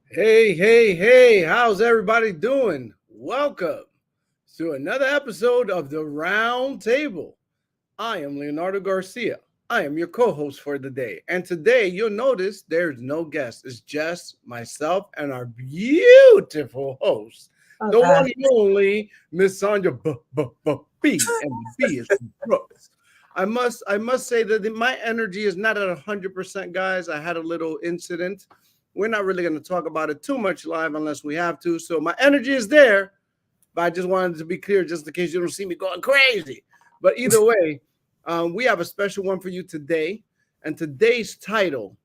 Hey, how's everybody doing? Welcome to another episode of the Round Table. I am Leonardo Garcia. I am your co host for the day. And today you'll notice there's no guest, it's just myself and our beautiful host, Oh the one gosh. and only Miss Sandra B. And the B is from Brooks. I must say that my energy is not at 100%, guys. I had a little incident. We're not really going to talk about it too much live unless we have to. So my energy is there, but I just wanted to be clear just in case you don't see me going crazy. But either way, we have a special one for you today. And today's title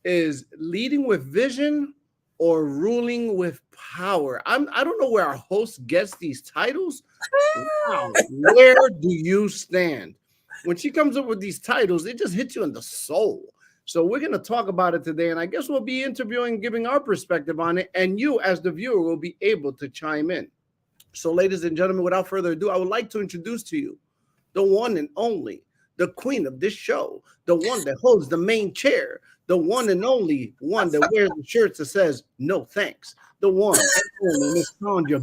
is Leading with Vision or Ruling with Power. I don't know where our host gets these titles. Wow. Where do you stand? When she comes up with these titles, it just hits you in the soul. So we're going to talk about it today, and I guess we'll be interviewing, giving our perspective on it, and you, as the viewer, will be able to chime in. So, ladies and gentlemen, without further ado, I would like to introduce to you the one and only, the queen of this show, the one that holds the main chair, the one and only one that wears the shirts that says no thanks, the one and only Miss Sandra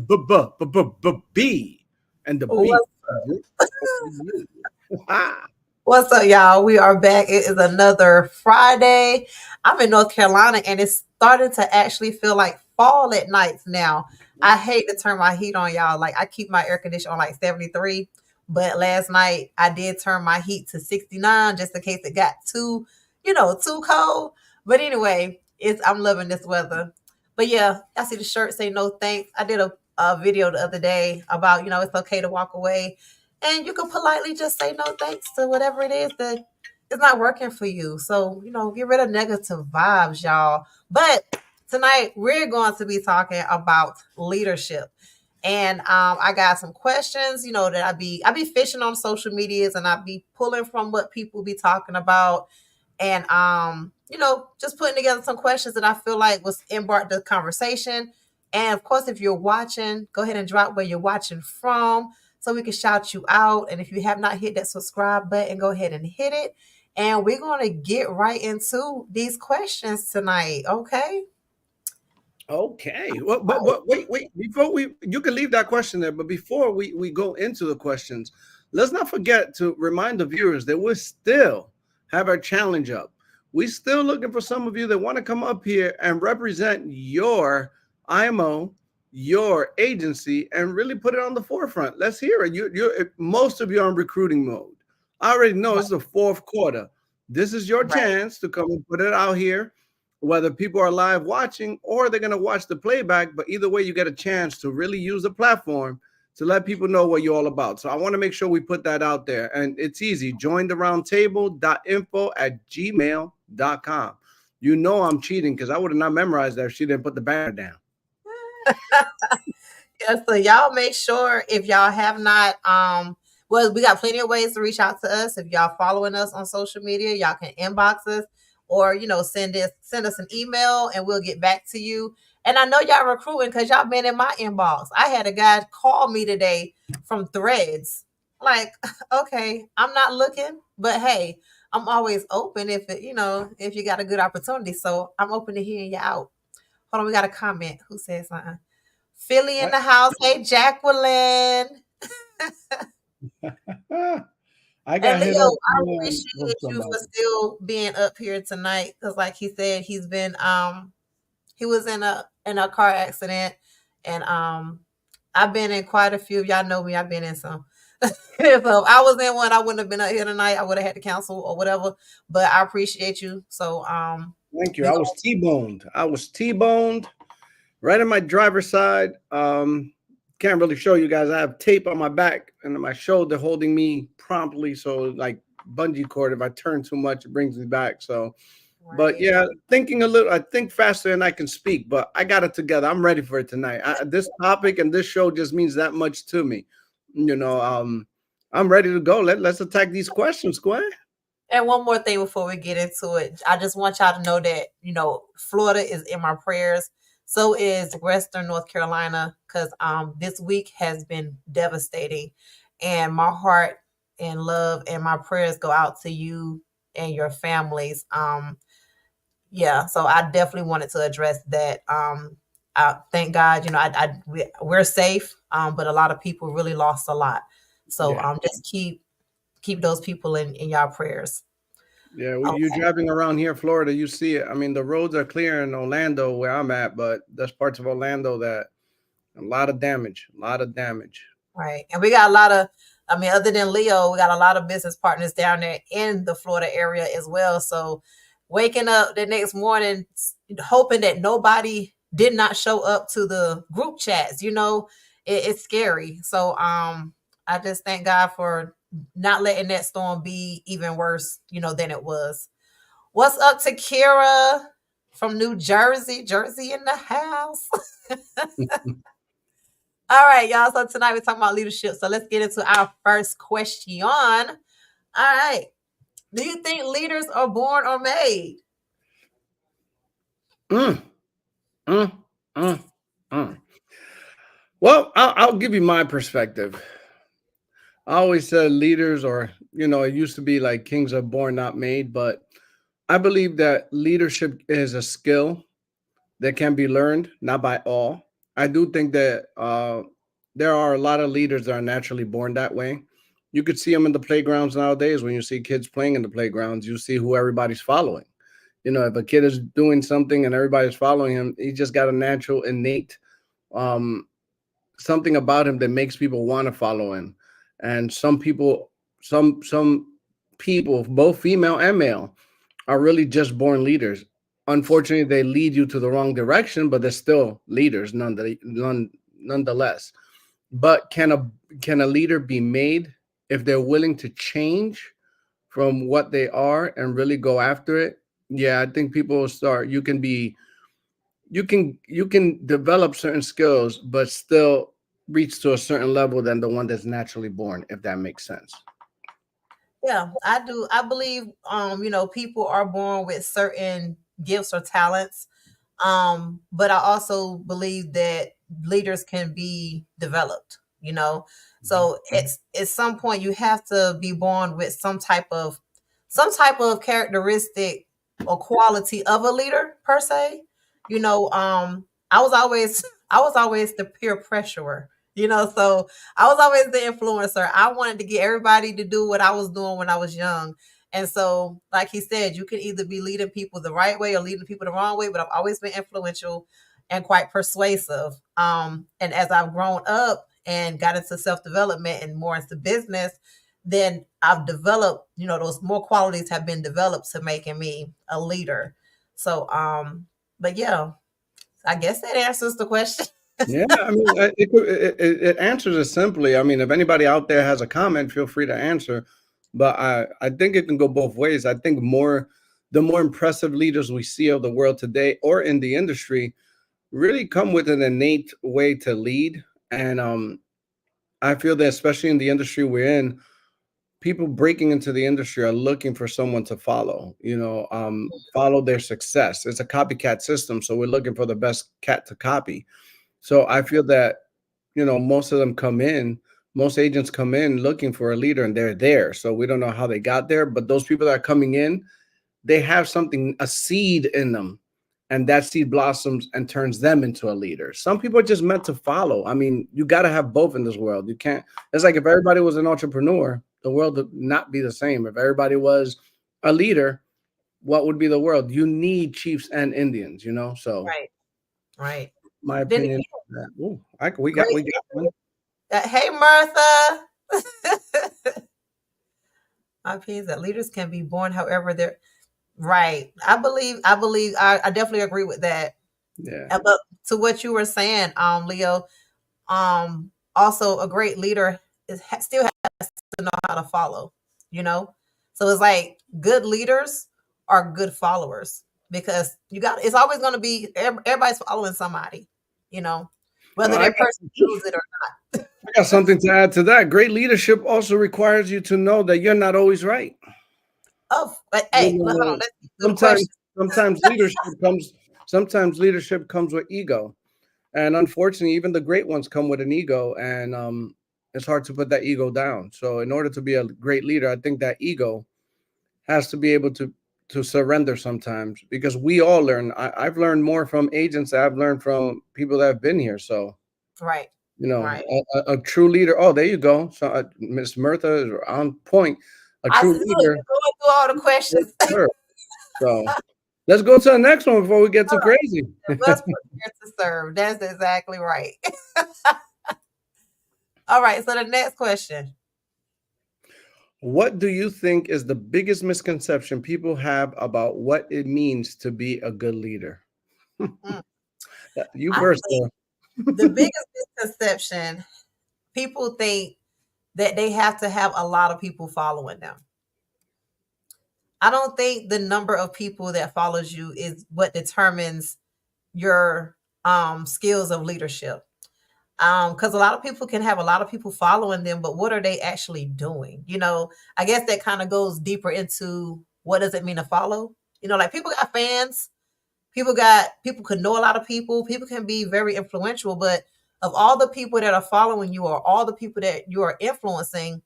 B. And the B. What's, Ah, what's up, y'all? We are back. It is another Friday. I'm in North Carolina and it's starting to actually feel like fall at nights now. I hate to turn my heat on, y'all. Like, I keep my air conditioner on like 73, but last night I did turn my heat to 69 just in case it got too cold. But anyway, I'm loving this weather. But yeah, I see the shirt say no thanks. I did a video the other day about, it's okay to walk away. And you can politely just say no thanks to whatever it is that is not working for you. So, get rid of negative vibes, y'all. But tonight we're going to be talking about leadership. And I got some questions, that I be fishing on social medias and I be pulling from what people be talking about and just putting together some questions that I feel like was embarked the conversation. And of course, if you're watching, go ahead and drop where you're watching from so we can shout you out. And if you have not hit that subscribe button, go ahead and hit it. And we're going to get right into these questions tonight. Okay. okay. Well, but wait. Before you can leave that question there, but before we go into the questions, let's not forget to remind the viewers that we still have our challenge up. We still looking for some of you that want to come up here and represent your IMO, your agency, and really put it on the forefront. Let's hear it. Most of you are in recruiting mode. I already know Right. it's the fourth quarter. This is your Right. chance to come and put it out here, whether people are live watching or they're going to watch the playback. But either way, you get a chance to really use the platform to let people know what you're all about. So I want to make sure we put that out there. And it's easy. Join the roundtable.info@gmail.com. You know I'm cheating because I would have not memorized that if she didn't put the banner down. Yeah, so y'all make sure if y'all have not well, we got plenty of ways to reach out to us. If y'all following us on social media, y'all can inbox us or send us an email and we'll get back to you. And I know y'all recruiting because y'all been in my inbox. I had a guy call me today from Threads. Like, okay, I'm not looking, but hey, I'm always open if you got a good opportunity. So I'm open to hearing you out. Hold on, we got a comment. Who says something? Philly in I, the house. Hey, Jacqueline. I And got Leo, hit up. I From appreciate you for somebody. still being up here tonight. Cause like he said, he was in a car accident and I've been in quite a few. Y'all know me, I've been in some. So if I was in one, I wouldn't have been up here tonight. I would have had to cancel or whatever. But I appreciate you. So Thank you. we I was go T-boned. Right on my driver's side. Can't really show you guys. I have tape on my back and on my shoulder holding me promptly. So like bungee cord, if I turn too much, it brings me back. So, but right. yeah, thinking a little. I think faster than I can speak, but I got it together. I'm ready for it tonight. This topic and this show just means that much to me. You know, I'm ready to go. Let's attack these questions, Gwen. And one more thing before we get into it, I just want y'all to know that, Florida is in my prayers. So is Western North Carolina, because this week has been devastating. And my heart and love and my prayers go out to you and your families. Yeah, so I definitely wanted to address that. Thank God, we're safe, but a lot of people really lost a lot. So Yeah. just keep those people in y'all prayers. Yeah, you Okay, driving around here, Florida, you see it. I mean, the roads are clear in Orlando where I'm at, but there's parts of Orlando that a lot of damage, a lot of damage. right. And we got a lot of, I mean, other than Leo, we got a lot of business partners down there in the Florida area as well. So waking up the next morning, hoping that nobody did not show up to the group chats, it's scary. So I just thank God for not letting that storm be even worse, than it was. What's up to Kira from New Jersey? Jersey in the house. All right, y'all. So tonight we're talking about leadership. So let's get into our first question. All right. Do you think leaders are born or made? Mm, mm, mm, mm. Well, I'll give you my perspective. I always said leaders, or it used to be like kings are born, not made. But I believe that leadership is a skill that can be learned, not by all. I do think that there are a lot of leaders that are naturally born that way. You could see them in the playgrounds nowadays. When you see kids playing in the playgrounds, you see who everybody's following. If a kid is doing something and everybody's following him, he just got a natural, innate um, something about him that makes people want to follow him. And some people, both female and male, are really just born leaders. Unfortunately, they lead you to the wrong direction, but they're still leaders nonetheless. But can a leader be made if they're willing to change from what they are and really go after it? Yeah, I think people will start. You can develop certain skills, but still reach to a certain level than the one that's naturally born, if that makes sense. Yeah, I do. I believe people are born with certain gifts or talents. But I also believe that leaders can be developed. So at some point you have to be born with some type of characteristic or quality of a leader per se. I was always I was always the peer pressurer. So I was always the influencer. I wanted to get everybody to do what I was doing when I was young. And so, like he said, you can either be leading people the right way or leading people the wrong way, but I've always been influential and quite persuasive. And as I've grown up and got into self development and more into business, then I've developed, those more qualities have been developed to making me a leader. So, but yeah, I guess that answers the question. Yeah, I mean, it answers it simply. I mean, if anybody out there has a comment, feel free to answer. But I think it can go both ways. I think the more impressive leaders we see of the world today or in the industry really come with an innate way to lead. And I feel that especially in the industry we're in, people breaking into the industry are looking for someone to follow, follow their success. It's a copycat system. So we're looking for the best cat to copy. So I feel that, most of them most agents come in looking for a leader and they're there. So we don't know how they got there, but those people that are coming in, they have something, a seed in them, and that seed blossoms and turns them into a leader. Some people are just meant to follow. I mean, you got to have both in this world. You can't, it's like if everybody was an entrepreneur, the world would not be the same. If everybody was a leader, what would be the world? You need chiefs and Indians. So Right, right. my Then opinion. again, Ooh, we got great. we got one. Hey, Martha. My opinion is that leaders can be born however they're right. I definitely agree with that. Yeah. But to what you were saying, Leo, also a great leader still has to know how to follow, you know? So it's like good leaders are good followers because it's always going to be, everybody's following somebody, you know, Well, whether that person knows it or I got something to add to that. Great leadership also requires you to know that you're not always right. Oh, but You hey, hold on. know, Let's get through the sometimes question. sometimes leadership comes sometimes leadership comes with ego. And unfortunately, even the great ones come with an ego, and it's hard to put that ego down. So in order to be a great leader, I think that ego has to be able to to surrender sometimes, because we all learn. I've learned more from agents than I've learned from people that have been here. So, Right. you know, Right. a true leader. Oh, there you go. So Miss Mirtha is on point. A I true see, look, leader. you're going through all the Yes, questions. sir. So let's go to the next one before we get too crazy. Must prepare to serve. That's exactly right. All right. So the next question. What do you think is the biggest misconception people have about what it means to be a good leader? Mm, You I first, think though. the biggest misconception, people think that they have to have a lot of people following them. I don't think the number of people that follows you is what determines your skills of leadership. Because a lot of people can have a lot of people following them, but what are they actually doing? I guess that kind of goes deeper into what does it mean to follow. Like people got fans, people could know a lot of people can be very influential, but of all the people that are following you or all the people that you are influencing,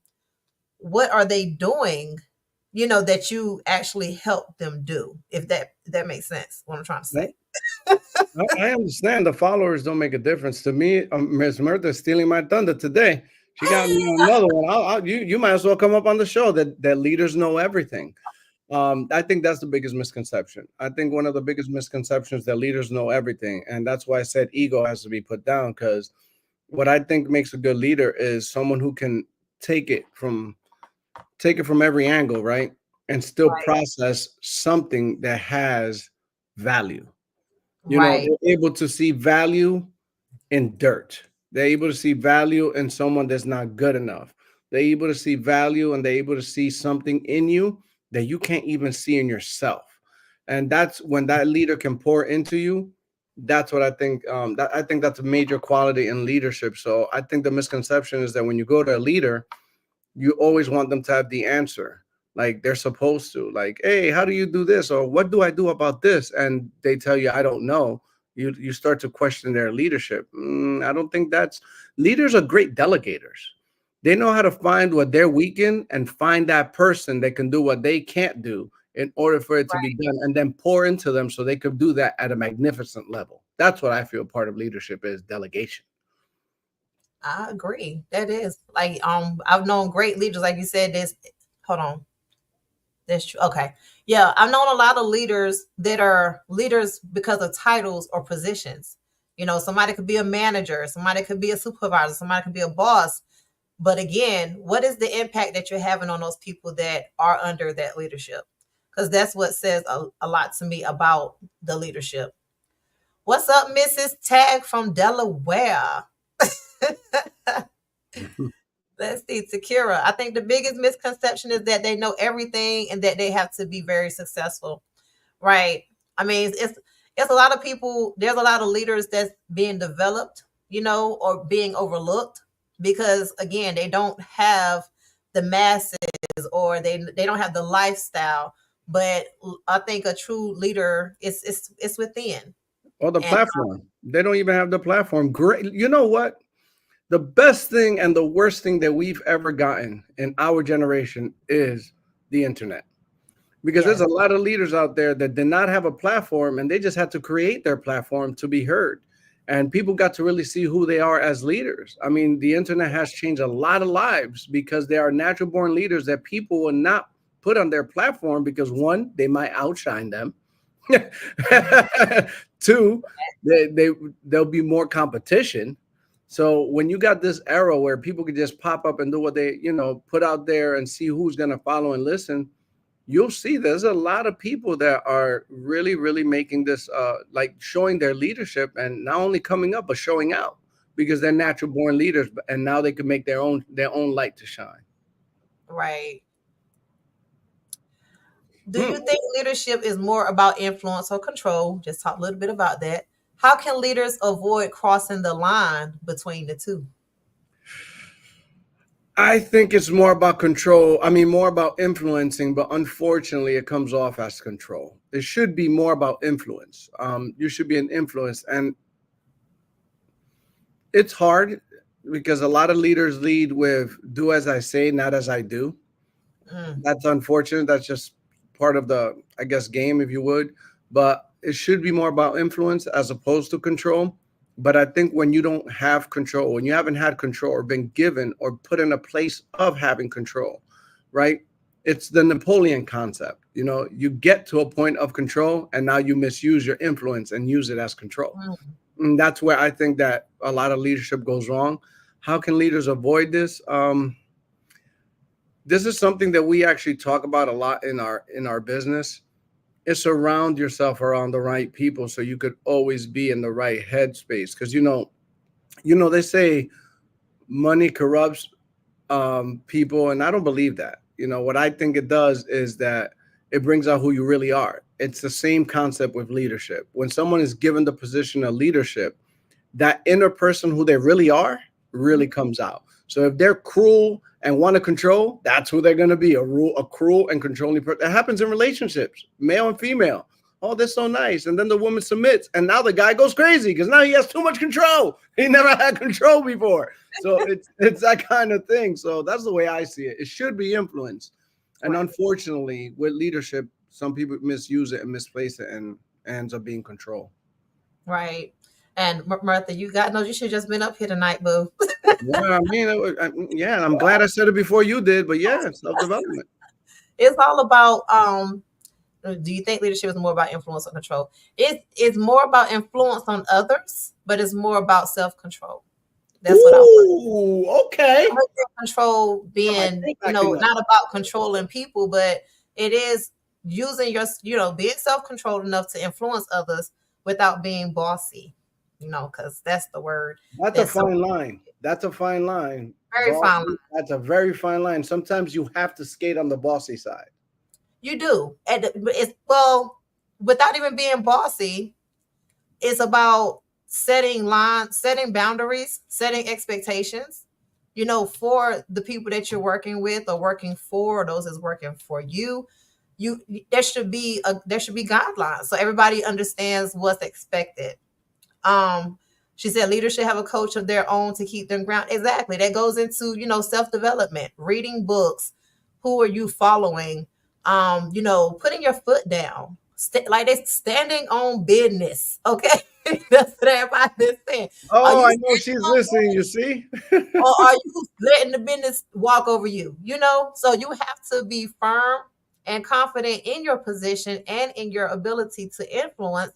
what are they doing? That you actually help them do. If that makes sense, what I'm trying to Yep. say. I understand the followers don't make a difference to me. Miss Mirtha is stealing my thunder today. She got me on another one. You might as well come up on the show that leaders know everything. I think that's the biggest misconception. I think one of the biggest misconceptions that leaders know everything, and that's why I said ego has to be put down. Because what I think makes a good leader is someone who can take it from every angle, right, and still Right. process something that has value. Right. They're able to see value in dirt. They're able to see value in someone that's not good enough. They're able to see value, and they're able to see something in you that you can't even see in yourself. And that's when that leader can pour into you. That's what I think. I think that's a major quality in leadership. So I think the misconception is that when you go to a leader, you always want them to have the answer, like they're supposed to, like, hey, how do you do this, or what do I do about this, and they tell you I don't know. You start to question their leadership. I don't think that's Leaders are great delegators. They know how to find what they're weak in and find that person that can do what they can't do in order for it to be Right. done, and then pour into them so they could do that at a magnificent level. That's what I feel part of leadership is: delegation. I agree. That is like I've known great leaders, like you said. This hold on. That's true. Okay. Yeah, I've known a lot of leaders that are leaders because of titles or positions. Somebody could be a manager, somebody could be a supervisor, somebody could be a boss. But again, what is the impact that you're having on those people that are under that leadership? Because that's what says a lot to me about the leadership. What's up, Mrs. Tag from Delaware? Let's see, Takira. I think the biggest misconception is that they know everything and that they have to be very successful. Right. I mean, it's a lot of people. There's a lot of leaders that's being developed, or being overlooked because again, they don't have the masses or they don't have the lifestyle. But I think a true leader is it's within. Or the And platform. They don't even have the platform. Great. You know what? The best thing and the worst thing that we've ever gotten in our generation is the internet. Because there's yes, a lot of leaders out there that did not have a platform, and they just had to create their platform to be heard. And people got to really see who they are as leaders. I mean, the internet has changed a lot of lives because they are natural born leaders that people will not put on their platform because, one, they might outshine them. Two, there'll be more competition. So when you got this era where people can just pop up and do what they, put out there and see who's going to follow and listen, you'll see there's a lot of people that are really, really making this, like showing their leadership, and not only coming up but showing out because they're natural born leaders, and now they can make their own light to shine. right. Do Hmm. you think leadership is more about influence or control? Just talk a little bit about that. How can leaders avoid crossing the line between the two? I think it's more about control. I mean, more about influencing, but unfortunately, it comes off as control. It should be more about influence. You should be an influence, and it's hard because a lot of leaders lead with "do as I say, not as I do." Mm, That's unfortunate. That's just part of the, I guess, game, if you would. But it should be more about influence as opposed to control. But I think when you don't have control, when you haven't had control or been given or put in a place of having control, right? It's the Napoleon concept. You know, you get to a point of control and now you misuse your influence and use it as control. Mm. And that's where I think that a lot of leadership goes wrong. How can leaders avoid this? This is something that we actually talk about a lot in our business. Is surround yourself around the right people so you could always be in the right headspace. Because they say money corrupts people, and I don't believe that. What I think it does is that it brings out who you really are. It's the same concept with leadership. When someone is given the position of leadership, that inner person who they really are really comes out. So if they're cruel and want to control, that's who they're going to be, a cruel and controlling person. That happens in relationships, male and female. Oh, they're so nice. And then the woman submits. And now the guy goes crazy because now he has too much control. He never had control before. So it's that kind of thing. So that's the way I see it. It should be influence. And unfortunately, with leadership, some people misuse it and misplace it and ends up being control. Right. And Martha, you got no, you should just been up here tonight, boo. Yeah, I'm glad I said it before you did, but yeah, self-development. It's all about do you think leadership is more about influence or control? It's more about influence on others, but it's more about self-control. That's what I want. Ooh, okay. Control being, not about controlling people, but it is using your, being self-controlled enough to influence others without being bossy, because that's the word. That's a fine line. That's a fine line. Very fine line. That's a very fine line. Sometimes you have to skate on the bossy side. You do. And without even being bossy, it's about setting lines, setting boundaries, setting expectations, for the people that you're working with or working for, or those that's working for you. There should be guidelines so everybody understands what's expected. She said leaders should have a coach of their own to keep them grounded. Exactly. That goes into, self-development, reading books. Who are you following? Putting your foot down. Like they're standing on business. Okay. That's what everybody's saying. Oh, I know she's listening, you see? Or are you letting the business walk over you? So you have to be firm and confident in your position and in your ability to influence.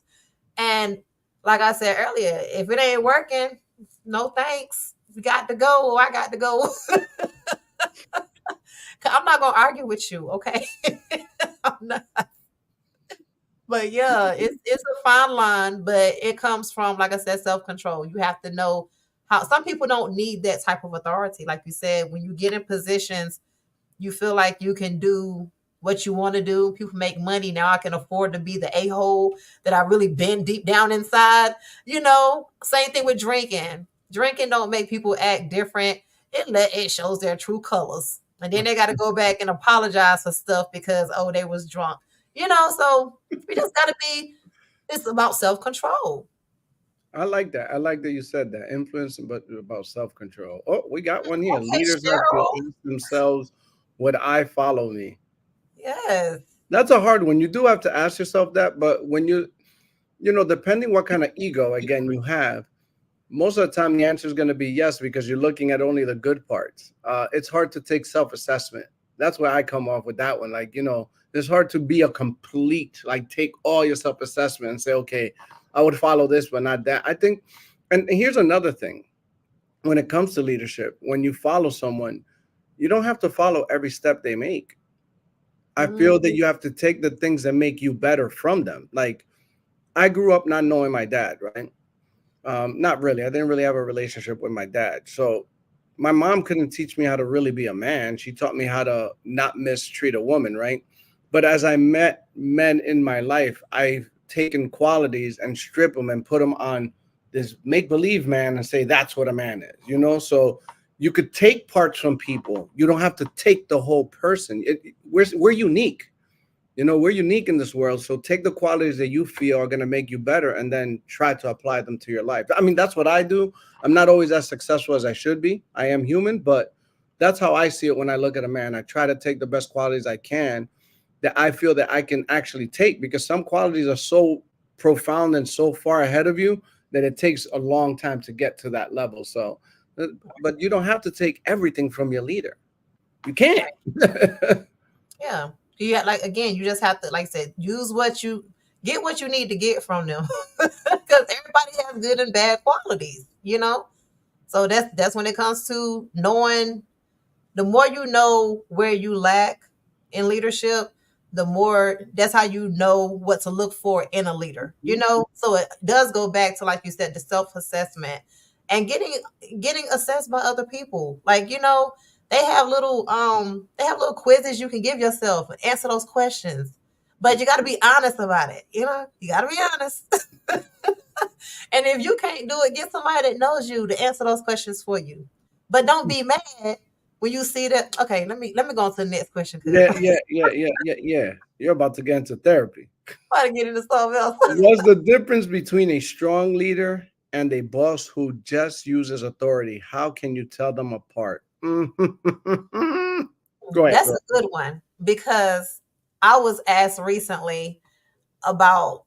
And like I said earlier, if it ain't working, no thanks. You got to go, or I got to go. I'm not gonna argue with you, okay? I'm not. But yeah, it's a fine line, but it comes from, like I said, self-control. You have to know how. Some people don't need that type of authority. Like you said, when you get in positions, you feel like you can do what you want to do. People make money. Now I can afford to be the a-hole that I really been deep down inside. Same thing with drinking. Drinking don't make people act different. It shows their true colors. And then they got to go back and apologize for stuff because, they was drunk. So we just got to it's about self-control. I like that. I like that you said that. Influence, but about self-control. Oh, we got one here. Okay, Leaders have to ask themselves, would I follow me? Yes. That's a hard one. You do have to ask yourself that, but when depending what kind of ego, again, you have, most of the time the answer is going to be yes, because you're looking at only the good parts. It's hard to take self-assessment. That's where I come off with that one. Like, it's hard to be a complete, like, take all your self-assessment and say, okay, I would follow this, but not that. I think, and here's another thing. When it comes to leadership, when you follow someone, you don't have to follow every step they make. I feel that you have to take the things that make you better from them. Like, I grew up not knowing my dad, right? Not really. I didn't really have a relationship with my dad. So my mom couldn't teach me how to really be a man. She taught me how to not mistreat a woman, right? But as I met men in my life, I've taken qualities and strip them and put them on this make-believe man and say that's what a man is, So you could take parts from people. You don't have to take the whole person. We're unique. We're unique in this world. So take the qualities that you feel are going to make you better and then try to apply them to your life. I mean, that's what I do. I'm not always as successful as I should be. I am human, but that's how I see it when I look at a man. I try to take the best qualities I can that I feel that I can actually take, because some qualities are so profound and so far ahead of you that it takes a long time to get to that level. So, but you don't have to take everything from your leader. You can't. Yeah. You have, like, again, you just have to, like I said, use what you need to get from them. Because everybody has good and bad qualities. So that's when it comes to knowing. The more you know where you lack in leadership, the more that's how you know what to look for in a leader. So it does go back to, like you said, the self-assessment and getting assessed by other people. Like, they have little quizzes you can give yourself and answer those questions. But you got to be honest about it. You got to be honest. And if you can't do it, get somebody that knows you to answer those questions for you. But don't be mad when you see that. Okay, let me go on to the next question because Yeah, I'm yeah, yeah, yeah, yeah, yeah. You're about to get into therapy. about to get into something else. What's the difference between a strong leader and a boss who just uses authority? How can you tell them apart? Go ahead, That's girl. a good one because I was asked recently about,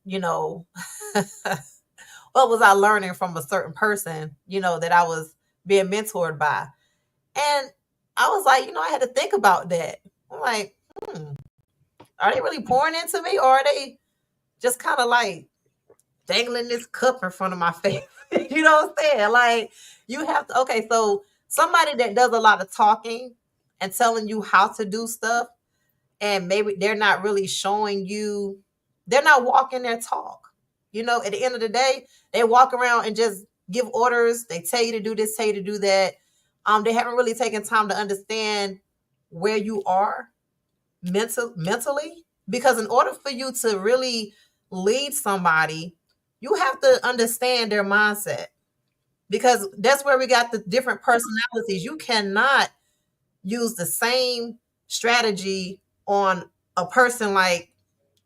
what was I learning from a certain person, that I was being mentored by. And I was like, I had to think about that. I'm like, are they really pouring into me, or are they just kind of like dangling this cup in front of my face? You know what I'm saying? Like, you have to, okay, so somebody that does a lot of talking and telling you how to do stuff, and maybe they're not really showing you, they're not walking their talk. At the end of the day, they walk around and just give orders. They tell you to do this, tell you to do that. They haven't really taken time to understand where you are mentally, because in order for you to really lead somebody, you have to understand their mindset, because that's where we got the different personalities. You cannot use the same strategy on a person like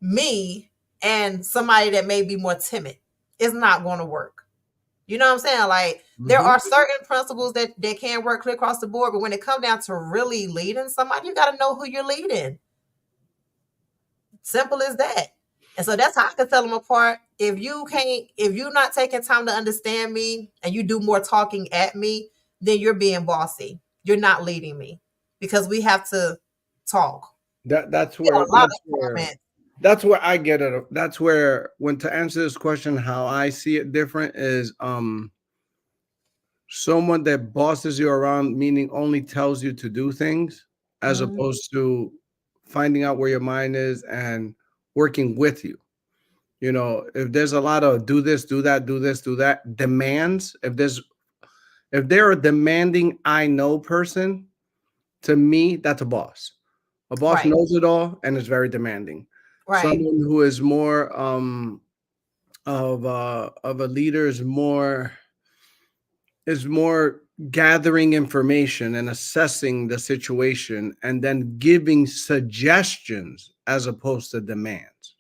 me and somebody that may be more timid. It's not going to work. You know what I'm saying? Like, there Mhm. are certain principles that can work clear across the board, but when it comes down to really leading somebody, you got to know who you're leading. Simple as that. And so that's how I can tell them apart. If you're not taking time to understand me and you do more talking at me, then you're being bossy. You're not leading me, because we have to talk. That that's We have where a lot that's of where comments. that's where I get it. That's where, when to answer this question, how I see it different is someone that bosses you around, meaning only tells you to do things, as Mhm. opposed to finding out where your mind is and working with you. If there's a lot of do this, do that, do this, do that demands, if they're a demanding I know person, to me, that's a boss. A boss Right, knows it all and is very demanding. right, Someone who is more of a leader is more gathering information and assessing the situation and then giving suggestions as opposed to demands.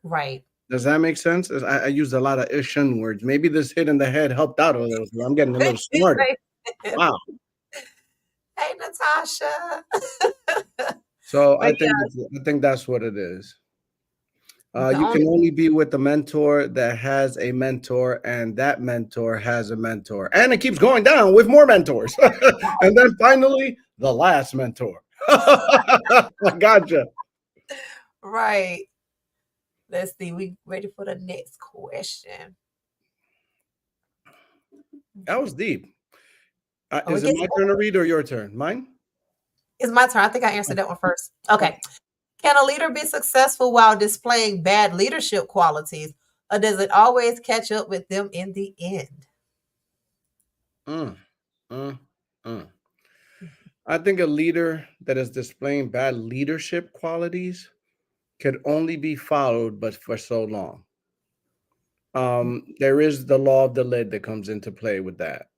right. Does that make sense? I used a lot of Ishan words. Maybe this hit in the head helped out a little. I'm getting a little smarter. Right. Wow. Hey, Natasha. So But I think that's what it is. yeah, the You only can only be with a mentor that has a mentor, and that mentor has a mentor, and it keeps going down with more mentors, and then finally the last mentor. I gotcha. right. Let's see. We ready for the next question? That was deep. Oh, it Is it gets my turn to read or your turn? Mine. It's my turn. I think I answered that one first. Okay. Can a leader be successful while displaying bad leadership qualities, or does it always catch up with them in the end? Mm, mm, mm. I think a leader that is displaying bad leadership qualities could only be followed, but for so long. There is the law of the lid that comes into play with that.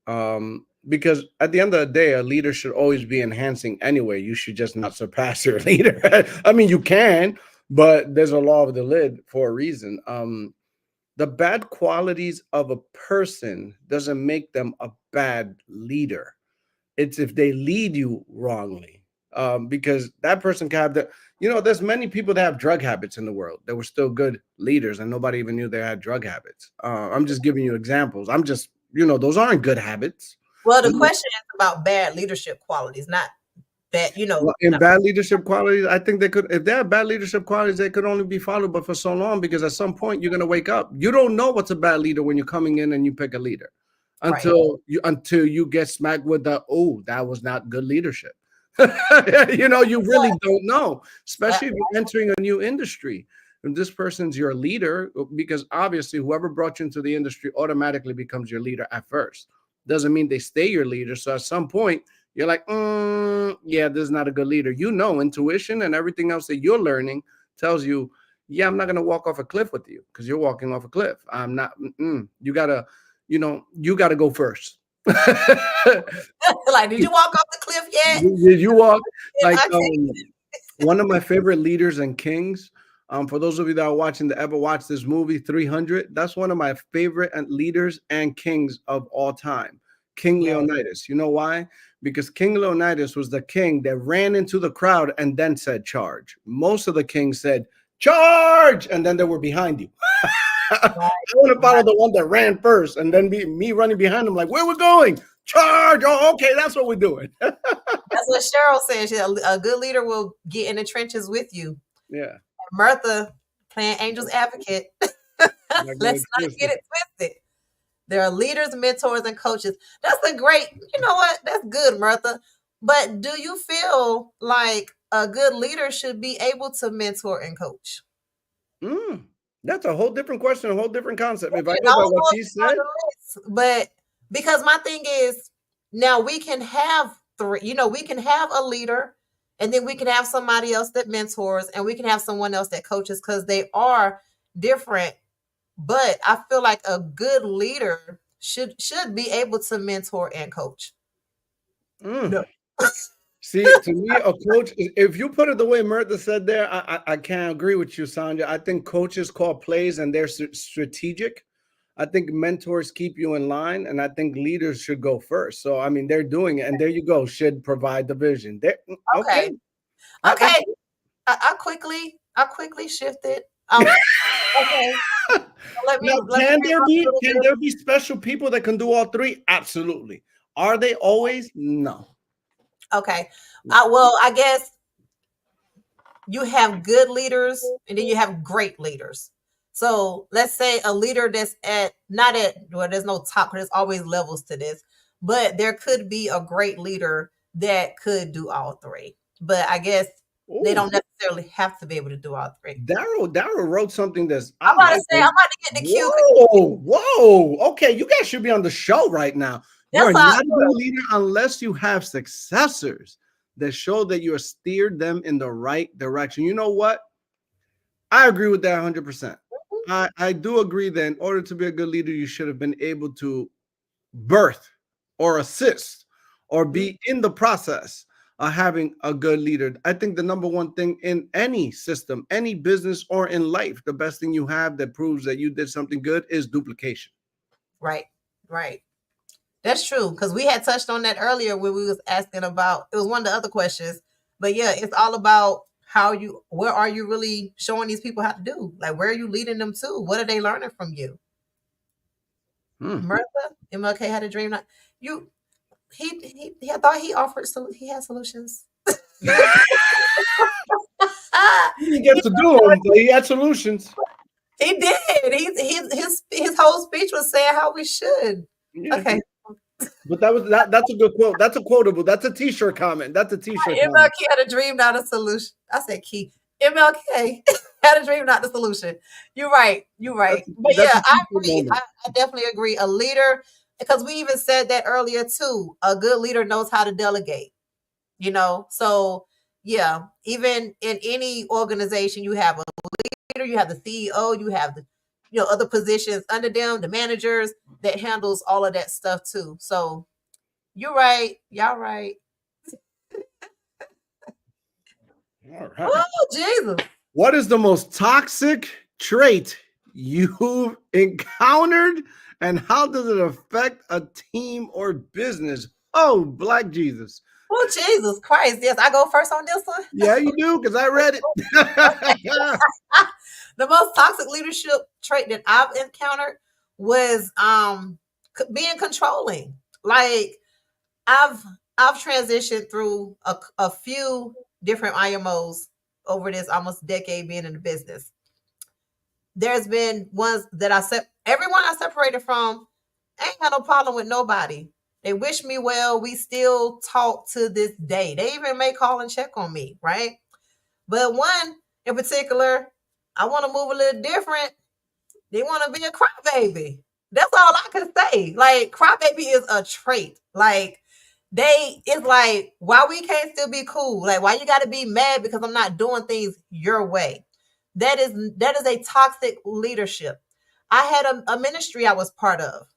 Because at the end of the day, a leader should always be enhancing anyway. You should just not surpass your leader. I mean, you can, but there's a law of the lid for a reason. The bad qualities of a person doesn't make them a bad leader. It's if they lead you wrongly. because that person can have the, there's many people that have drug habits in the world that were still good leaders and nobody even knew they had drug habits. I'm just giving you examples. I'm just, those aren't good habits. Well, the question is about bad leadership qualities, not bad, Well, in bad leadership qualities, I think they could, if they have bad leadership qualities, they could only be followed, but for so long, because at some point you're going to wake up. You don't know what's a bad leader when you're coming in and you pick a leader until you get smacked with the, oh, that was not good leadership. You really don't know, especially if you're entering a new industry. And this person's your leader, because obviously whoever brought you into the industry automatically becomes your leader at first. Doesn't mean they stay your leader. So at some point, you're like, yeah, this is not a good leader. Intuition and everything else that you're learning tells you, yeah, I'm not going to walk off a cliff with you because you're walking off a cliff. I'm not. You gotta go first. Like, did you walk off the cliff yet? Did you walk? Like, one of my favorite leaders and kings. For those of you that are watching that ever watched this movie 300, that's one of my favorite leaders and kings of all time. King Leonidas. You know why? Because King Leonidas was the king that ran into the crowd and then said charge. Most of the kings said charge, and then they were behind you. I want to follow the one that ran first, and then me running behind them like, where we going? Charge. Oh, okay, that's what we're doing. That's what Cheryl said. A good leader will get in the trenches with you. Yeah. Martha playing angel's advocate. Let's not get it twisted. There are leaders, mentors, and coaches. That's a great, that's good, Martha. But do you feel like a good leader should be able to mentor and coach? That's a whole different question, a whole different concept. If I go by what she said. But because my thing is, now we can have three, we can have a leader, and then we can have somebody else that mentors, and we can have someone else that coaches, because they are different. But I feel like a good leader should be able to mentor and coach. No. See, to me, a coach, if you put it the way Murtha said there, I can't agree with you, Sandra. I think coaches call plays and they're strategic. I think mentors keep you in line, and I think leaders should go first. So, I mean, they're doing it, and there you go, should provide the vision. Okay. I quickly shifted. Okay. Can there be special people that can do all three? Absolutely. Are they always? No. Okay. Well, I guess you have good leaders and then you have great leaders. So let's say a leader that's there's no top, because there's always levels to this, but there could be a great leader that could do all three. But I guess they don't necessarily have to be able to do all three. Daryl wrote something that's. I'm about to get the cue. Whoa. Okay, you guys should be on the show right now. You're not a good leader unless you have successors that show that you have steered them in the right direction. You know what? I agree with that 100%. I do agree that in order to be a good leader, you should have been able to birth or assist or be in the process of having a good leader. I think the number one thing in any system, any business, or in life, the best thing you have that proves that you did something good is duplication. Right. That's true, because we had touched on that earlier when we was asking about, it was one of the other questions, but yeah, it's all about where are you really showing these people how to do? Like, where are you leading them to? What are they learning from you? Murtha, MLK had a dream. I thought he offered, he had solutions. He didn't get to do them, but he had solutions. He did. His whole speech was saying how we should. Yeah. Okay. But that's a good quote. That's a quotable. That's a t-shirt comment. That's a t-shirt MLK comment. had a dream, not a solution. I said key. MLK had a dream, not the solution. You're right. But yeah, I agree. I definitely agree. A leader, because we even said that earlier too, a good leader knows how to delegate. So yeah, even in any organization, you have a leader, you have the CEO, you have the other positions under them, the managers that handles all of that stuff too. So you're right. Y'all right. All right. Oh, Jesus. What is the most toxic trait you've encountered, and how does it affect a team or business? Oh, Black Jesus. Oh, Jesus Christ. Yes, I go first on this one. Yeah, you do, because I read it. The most toxic leadership trait that I've encountered was being controlling. Like I've I've transitioned through a few different IMOs over this almost decade being in the business. There's been ones that everyone I separated from ain't had no problem with nobody. They wish me well. We still talk to this day. They even may call and check on me, right? But one in particular, I want to move a little different. They want to be a crybaby. That's all I can say. Like crybaby is a trait. Like it's like why we can't still be cool. Like why you got to be mad because I'm not doing things your way. That is a toxic leadership. I had a ministry I was part of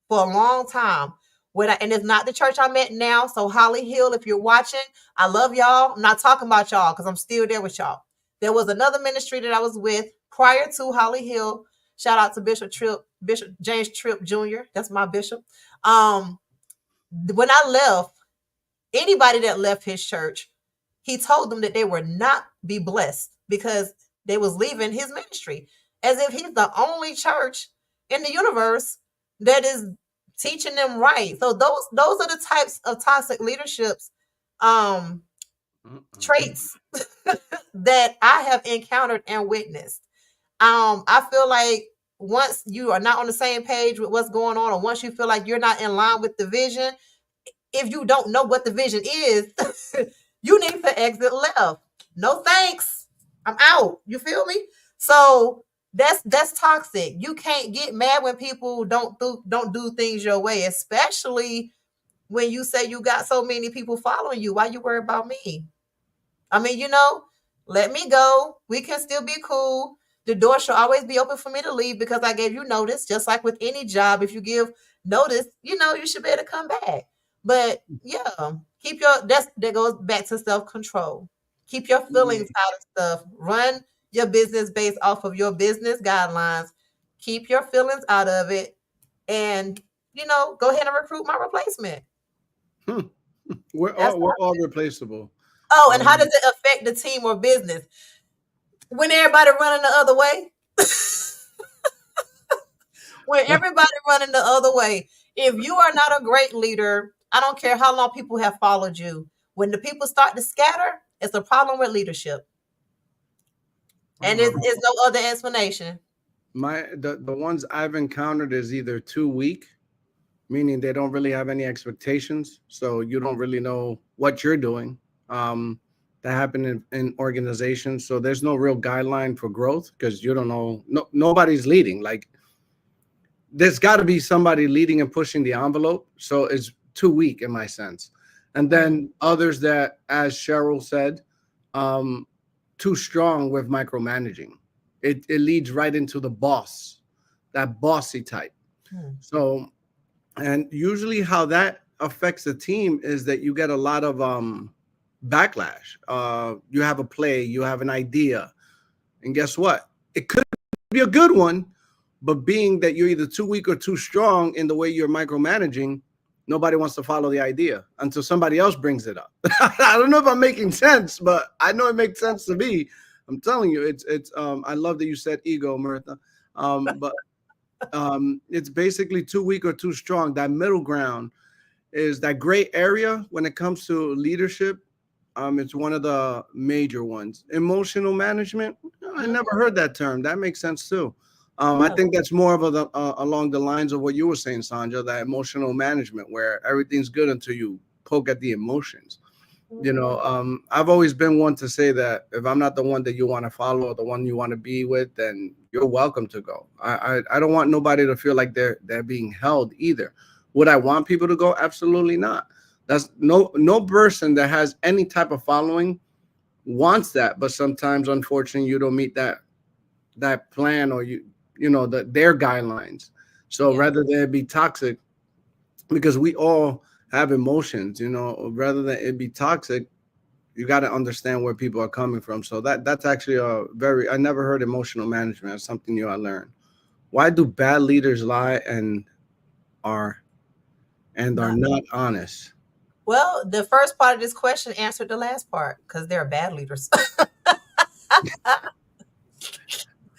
for a long time. And it's not the church I'm at now. So Holly Hill, if you're watching, I love y'all. I'm not talking about y'all because I'm still there with y'all. There was another ministry that I was with prior to Holly Hill. Shout out to Bishop James Tripp Jr. That's my bishop. When I left, anybody that left his church, he told them that they were not be blessed because they was leaving his ministry, as if he's the only church in the universe that is teaching them right. So those are the types of toxic leaderships traits that I have encountered and witnessed. I feel like once you are not on the same page with what's going on, or once you feel like you're not in line with the vision, if you don't know what the vision is, you need to exit left. No thanks. I'm out. You feel me? So that's toxic. You can't get mad when people don't do things your way, especially when you say you got so many people following you. Why you worry about me? I mean, let me go. We can still be cool. The door should always be open for me to leave because I gave you notice. Just like with any job, if you give notice, you should be able to come back. But yeah, that goes back to self-control. Keep your feelings out of stuff. Run your business based off of your business guidelines. Keep your feelings out of it. And go ahead and recruit my replacement. We're That's all replaceable. Oh, and how does it affect the team or business? When everybody running the other way? When everybody running the other way. If you are not a great leader, I don't care how long people have followed you. When the people start to scatter, it's a problem with leadership. And it's no other explanation. The ones I've encountered is either too weak, meaning they don't really have any expectations, so you don't really know what you're doing. That happen in organizations, so there's no real guideline for growth because you don't know. Nobody's leading. Like there's got to be somebody leading and pushing the envelope. So it's too weak in my sense. And then others that, as Cheryl said, too strong with micromanaging. It leads right into the boss, that bossy type. So, and usually how that affects the team is that you get a lot of backlash. You have a play, you have an idea, and guess what? It could be a good one, but being that you're either too weak or too strong in the way you're micromanaging, nobody wants to follow the idea until somebody else brings it up. I don't know if I'm making sense, but I know it makes sense to me. I'm telling you, it's I love that you said ego, Martha. But it's basically too weak or too strong. That middle ground is that gray area when it comes to leadership. It's one of the major ones. Emotional management. I never heard that term. That makes sense too. I think that's more of along the lines of what you were saying, Sandra, that emotional management, where everything's good until you poke at the emotions. I've always been one to say that if I'm not the one that you want to follow or the one you want to be with, then you're welcome to go. I don't want nobody to feel like they're being held either. Would I want people to go? Absolutely not. That's no person that has any type of following wants that, but sometimes unfortunately you don't meet that plan or their guidelines. So rather than it be toxic, because we all have emotions, rather than it be toxic, you got to understand where people are coming from. So that's actually I never heard emotional management. It's something new I learned. Why do bad leaders lie and are not honest? Well, the first part of this question answered the last part because they're bad leaders.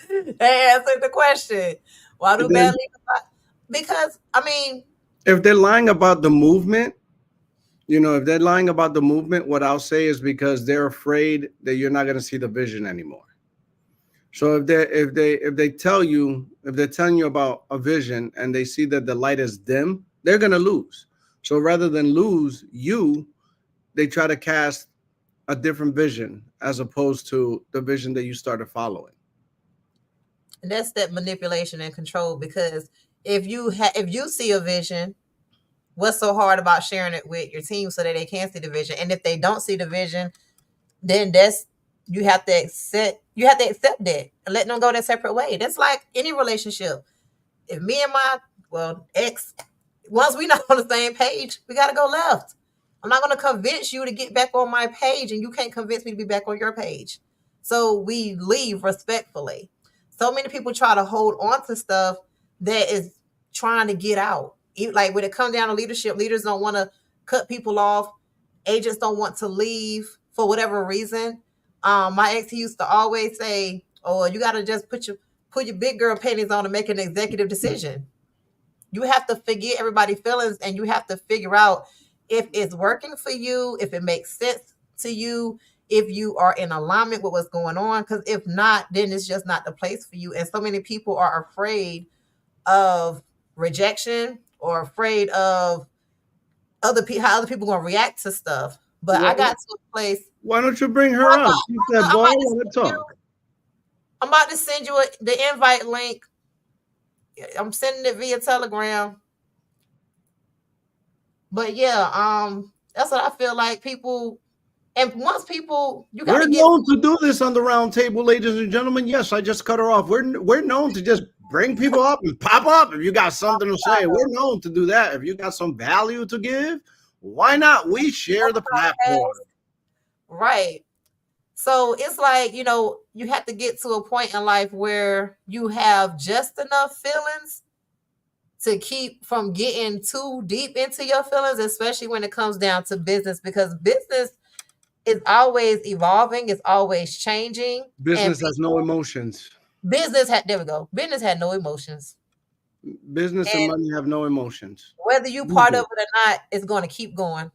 They answered the question. Why do And bad then leaders lie? Because I mean, if they're lying about the movement, if they're lying about the movement, what I'll say is because they're afraid that you're not going to see the vision anymore. So if they're telling you about a vision and they see that the light is dim, they're going to lose. So rather than lose you, they try to cast a different vision as opposed to the vision that you started following. that's that manipulation and control. Because if you see a vision, what's so hard about sharing it with your team so that they can see the vision? And if they don't see the vision, then that's you have to accept that and let them go their separate way. That's like any relationship. If me and my ex, once we not on the same page, we gotta go left. I'm not gonna convince you to get back on my page, and you can't convince me to be back on your page. So we leave respectfully. So many people try to hold on to stuff that is trying to get out. Like when it comes down to leadership, leaders don't want to cut people off. Agents don't want to leave for whatever reason. My ex, he used to always say, "Oh, you got to just put your big girl panties on and make an executive decision." You have to forget everybody's feelings, and you have to figure out if it's working for you, if it makes sense to you, if you are in alignment with what's going on. Because if not, then it's just not the place for you. And so many people are afraid of rejection or afraid of how other people going to react to stuff. But I Well, got to a place. why don't you bring her up? She said, "Boy, I I'm about to want to send you. talk." I'm about to send you the invite link. I'm sending it via Telegram. But yeah, that's what I feel like people. And once people, you got We're to get. known to do this on the round table, ladies and gentlemen. Yes, I just cut her off. We're known to just bring people up and pop up if you got something to say. We're known to do that. If you got some value to give, why not? We share the platform. Right. So it's like, you have to get to a point in life where you have just enough feelings to keep from getting too deep into your feelings, especially when it comes down to business, because business is always evolving, it's always changing. And Business has no emotions. there we go. Business had no emotions. Business and And money have no emotions. whether you We part of do. it or not, it's going to keep going.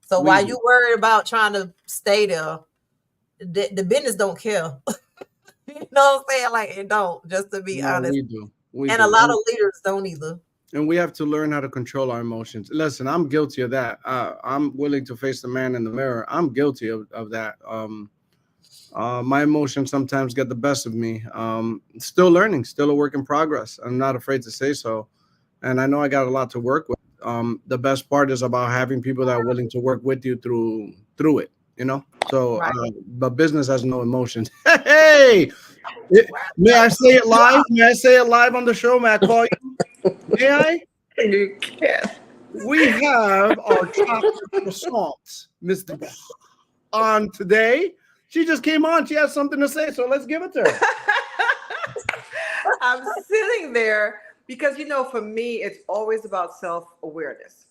So We while do. you worry about trying to stay there, the business don't care. You know what I'm saying? Like it don't, just to be No, honest. we do. We And a do. lot of leaders don't either. And we have to learn how to control our emotions. Listen, I'm guilty of that. I'm willing to face the man in the mirror. I'm guilty of that. My emotions sometimes get the best of me. Still learning, still a work in progress. I'm not afraid to say so. And I know I got a lot to work with. The best part is about having people that are willing to work with you through it. So, Right. but business has no emotions. Hey, may I say it live? May I say it live on the show? May I call you? May I? You can. We have our chocolate croissants, Mr. on today. She just came on. She has something to say, so let's give it to her. I'm sitting there because, for me, it's always about self-awareness,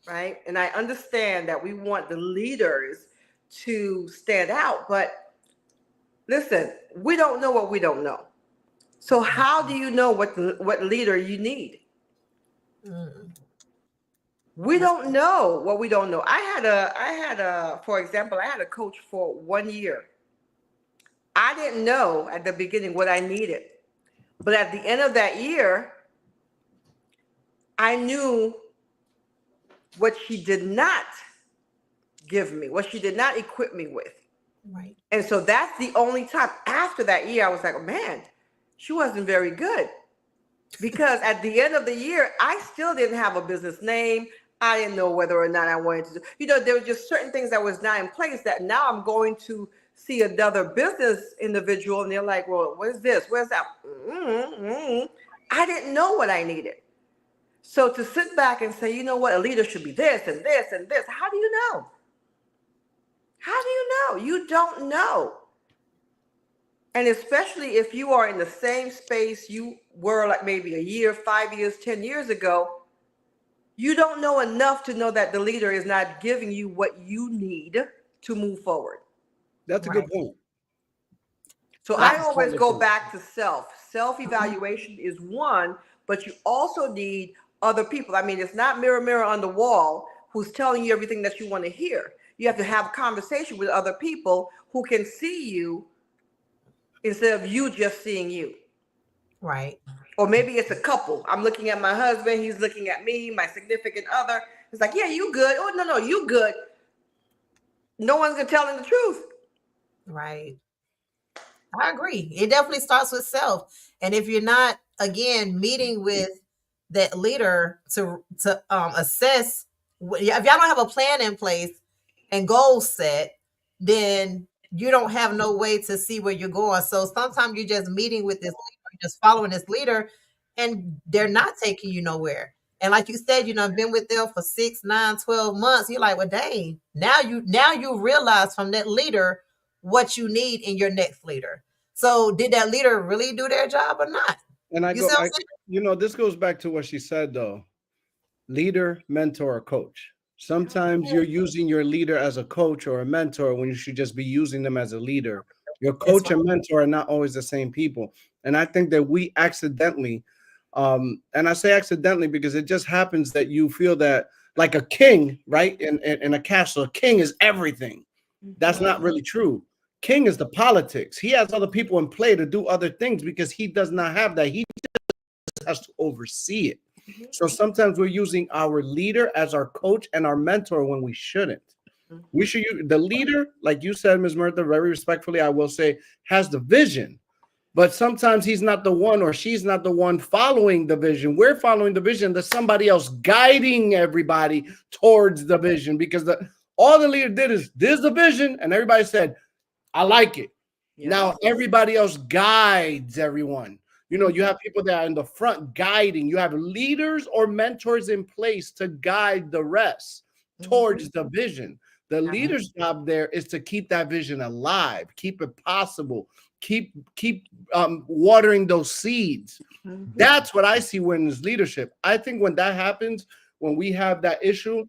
right? And I understand that we want the leaders to stand out, but listen, we don't know what we don't know. So how do you know what leader you need? Mm. We don't know what we don't know. For example, I had a coach for 1 year. I didn't know at the beginning what I needed. But at the end of that year, I knew what she did not give me, what she did not equip me with. Right. And so that's the only time after that year I was like, oh, man, she wasn't very good. Because at the end of the year, I still didn't have a business name. I didn't know whether or not I wanted to do. There were just certain things that was not in place that now I'm going to see another business individual and they're like, well, what is this? Where's that? I didn't know what I needed. So to sit back and say, you know what, a leader should be this and this and this. How do you know? How do you know? You don't know. And especially if you are in the same space you were like maybe a year, 5 years, 10 years ago, You don't know enough to know that the leader is not giving you what you need to move forward. That's a good point. So I always go back to self. Self-evaluation is one, but you also need other people. I mean, it's not mirror, mirror on the wall who's telling you everything that you want to hear. You have to have a conversation with other people who can see you instead of you just seeing you. Right. Or maybe it's a couple. I'm looking at my husband. He's looking at me, my significant other. It's like, yeah, you good. Oh, no, you good. No one's going to tell him the truth. Right. I agree. It definitely starts with self. And if you're not, again, meeting with that leader to assess, if y'all don't have a plan in place and goals set, then you don't have no way to see where you're going. So sometimes you're just meeting with this leader, just following this leader, and they're not taking you nowhere. And like you said, been with them for 6, 9, 12 months. You're like, well, dang, now you realize from that leader what you need in your next leader. So did that leader really do their job or not? And this goes back to what she said though. Leader, mentor, coach. Sometimes you're using your leader as a coach or a mentor when you should just be using them as a leader. Your coach and mentor are not always the same people. And I think that we accidentally, and I say accidentally because it just happens that you feel that like a king, right? In a castle, a king is everything. That's not really true. King is the politics. He has other people in play to do other things because he does not have that. He just has to oversee it. So sometimes we're using our leader as our coach and our mentor when we shouldn't. We should use the leader, like you said, Ms. Murtha, very respectfully, I will say, has the vision. But sometimes he's not the one or she's not the one following the vision. We're following the vision. There's somebody else guiding everybody towards the vision because all the leader did is there's the vision, and everybody said, I like it. Yeah. Now everybody else guides everyone. You have people that are in the front guiding. You have leaders or mentors in place to guide the rest towards the vision. The leader's job there is to keep that vision alive, keep it possible, keep watering those seeds. That's what I see when it's leadership. I think when that happens, when we have that issue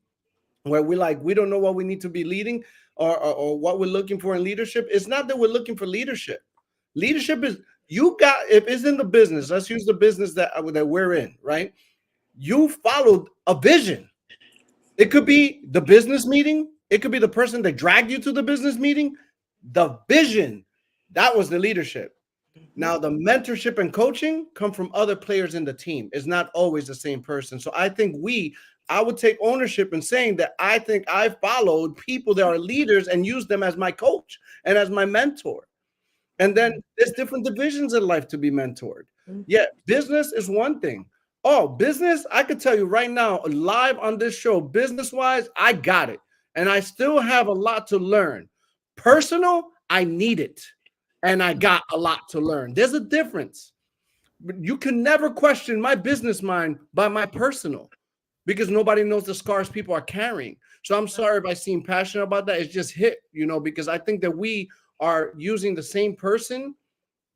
where we don't know what we need to be leading or what we're looking for in leadership, it's not that we're looking for leadership. Leadership is if it's in the business, let's use the business that we're in, right? You followed a vision. It could be the business meeting. It could be the person that dragged you to the business meeting. The vision, that was the leadership. Now, the mentorship and coaching come from other players in the team. It's not always the same person. So I think I would take ownership in saying that I think I followed people that are leaders and use them as my coach and as my mentor. And then there's different divisions in life to be mentored. Yeah, business is one thing. Oh, business, I could tell you right now, live on this show, business-wise, I got it. And I still have a lot to learn. Personal, I need it. And I got a lot to learn. There's a difference. You can never question my business mind by my personal because nobody knows the scars people are carrying. So I'm sorry if I seem passionate about that. It's just hit, because I think that we are using the same person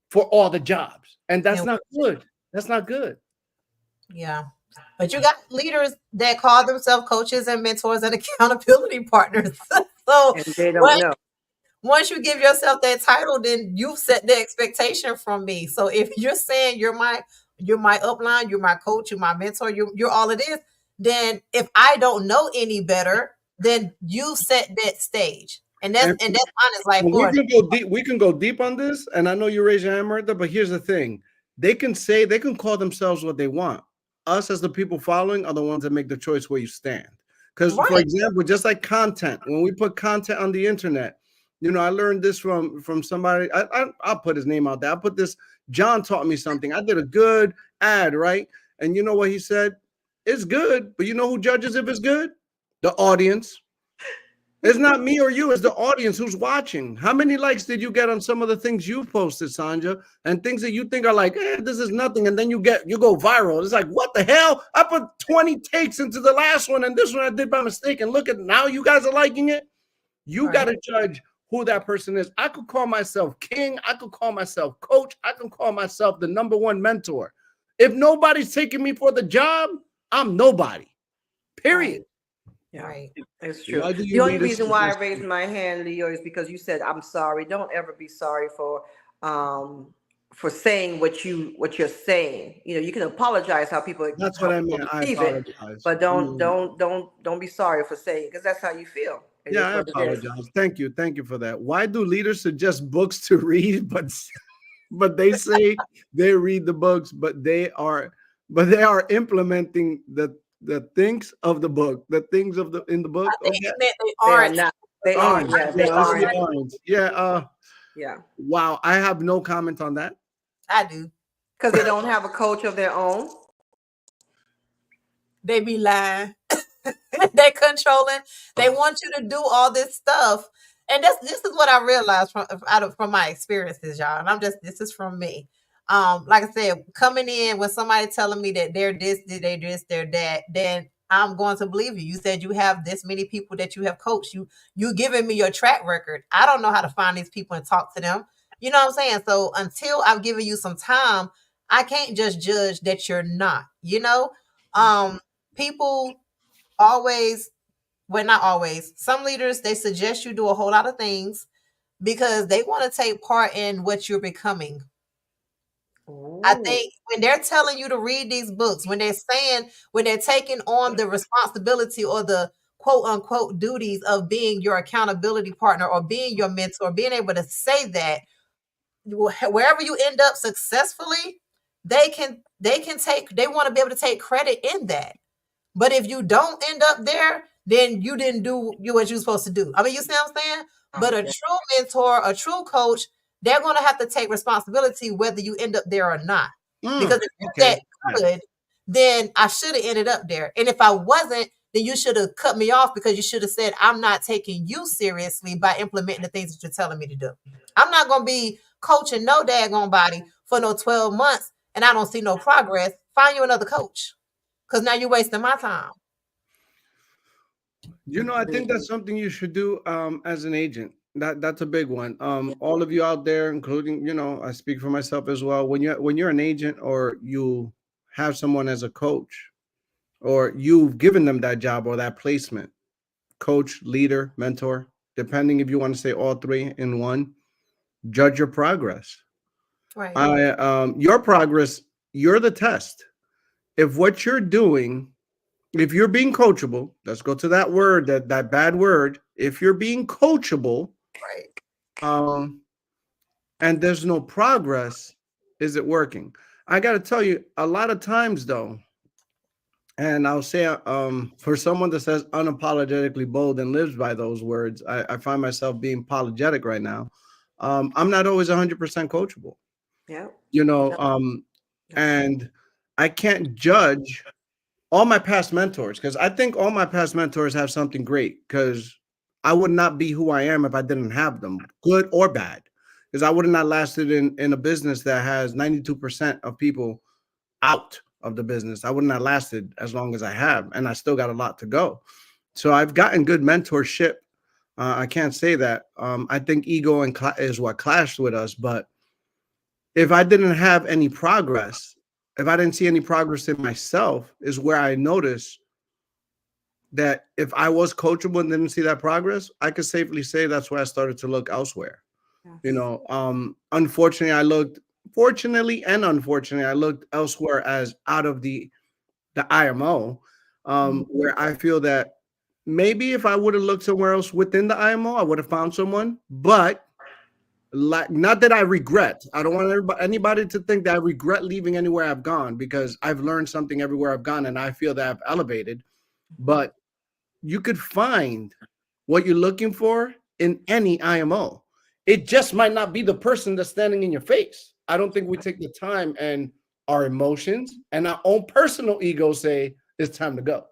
for all the jobs. And that's not good. That's not good. Yeah. But you got leaders that call themselves coaches and mentors and accountability partners. So and they don't know. Once you give yourself that title, then you've set the expectation from me. So if you're saying you're my upline, you're my coach, you're my mentor, you're all it is, then if I don't know any better, then you set that stage. And that's honest. Like we can go deep on this. And I know you raise your hand, Murtha, but here's the thing. They can call themselves what they want. Us as the people following are the ones that make the choice where you stand. Because for example, just like content, when we put content on the internet, I learned this from somebody. I'll put his name out there. I put this. John taught me something. I did a good ad, right? And you know what he said? It's good, but you know who judges if it's good? The audience. It's not me or you. It's the audience who's watching. How many likes did you get on some of the things you posted, Sandra? And things that you think are like, this is nothing. And then you go viral. It's like, what the hell? I put 20 takes into the last one, and this one I did by mistake. And look at now you guys are liking it. You got to judge who that person is. I could call myself king. I could call myself coach. I can call myself the number one mentor. If nobody's taking me for the job, I'm nobody. Period. Yeah, Right. it's true. Why do The you only leaders reason why I suggest? raised my hand, Leo, is because you said I'm sorry. Don't ever be sorry um for saying what you're saying. You know, you can apologize That's how what I people mean. I receive it, apologize. but don't be sorry for saying because that's how you feel. It Yeah, is I what it is. apologize. Thank you for that. Why do leaders suggest books to read, but they say they read the books, but they are implementing the things of the book, the things of the in the I book. think Okay. he meant they They are aren't. not. They Oh, aren't. Yeah, they yeah, I see aren't. orange. Yeah. Yeah, Wow. I have no comment on that. I do. because they don't have a coach of their own. They be lying. They controlling. They want you to do all this stuff. And this is what I realized from my experiences, y'all. And this is from me. Like I said, coming in with somebody telling me that they're this, they're this, they're that, then I'm going to believe you. You said you have this many people that you have coached. You giving me your track record. I don't know how to find these people and talk to them. You know what I'm saying? So until I've given you some time, I can't just judge that you're not, people always, well, not always, some leaders, they suggest you do a whole lot of things because they want to take part in what you're becoming. I Ooh. think when they're telling you to read these books, when they're taking on the responsibility or the quote unquote duties of being your accountability partner or being your mentor, being able to say that wherever you end up successfully, they want to be able to take credit in that. But if you don't end up there, then you didn't do what you're supposed to do. I mean, you see what I'm saying? But a Yeah. true mentor, a true coach, they're going to have to take responsibility whether you end up there or not. Because if you're Okay. that Yeah. good, then I should have ended up there. And if I wasn't, then you should have cut me off because you should have said, I'm not taking you seriously by implementing the things that you're telling me to do. I'm not going to be coaching no daggone body for no 12 months and I don't see no progress. Find you another coach because now you're wasting my time. I think that's something you should do as an agent. That's a big one. All of you out there, including, I speak for myself as well. When you're an agent or you have someone as a coach, or you've given them that job or that placement, coach, leader, mentor, depending if you want to say all three in one, judge your progress. Right. Your progress, you're the test. If what you're doing, if you're being coachable, let's go to that word, that bad word. If you're being coachable, Right. um, and there's no progress, is it working? I got to tell you, a lot of times though, and I'll say, for someone that says unapologetically bold and lives by those words, I find myself being apologetic right now. I'm not always 100% coachable, Yeah. you know, No. and I can't judge all my past mentors because I think all my past mentors have something great because I would not be who I am if I didn't have them, good or bad. Because I would have not lasted in a business that has 92% of people out of the business. I wouldn't have lasted as long as I have, and I still got a lot to go. So I've gotten good mentorship. I can't say that. I think ego is what clashed with us. But if I didn't have any progress, if I didn't see any progress in myself, is where I noticed that if I was coachable and didn't see that progress, I could safely say that's where I started to look elsewhere. Yes. Unfortunately, fortunately and unfortunately, I looked elsewhere as out of the IMO, where I feel that maybe if I would have looked somewhere else within the IMO, I would have found someone. But like, not that I regret. I don't want anybody to think that I regret leaving anywhere I've gone because I've learned something everywhere I've gone, and I feel that I've elevated. But you could find what you're looking for in any IMO. It just might not be the person that's standing in your face. I don't think we take the time and our emotions and our own personal ego say it's time to go.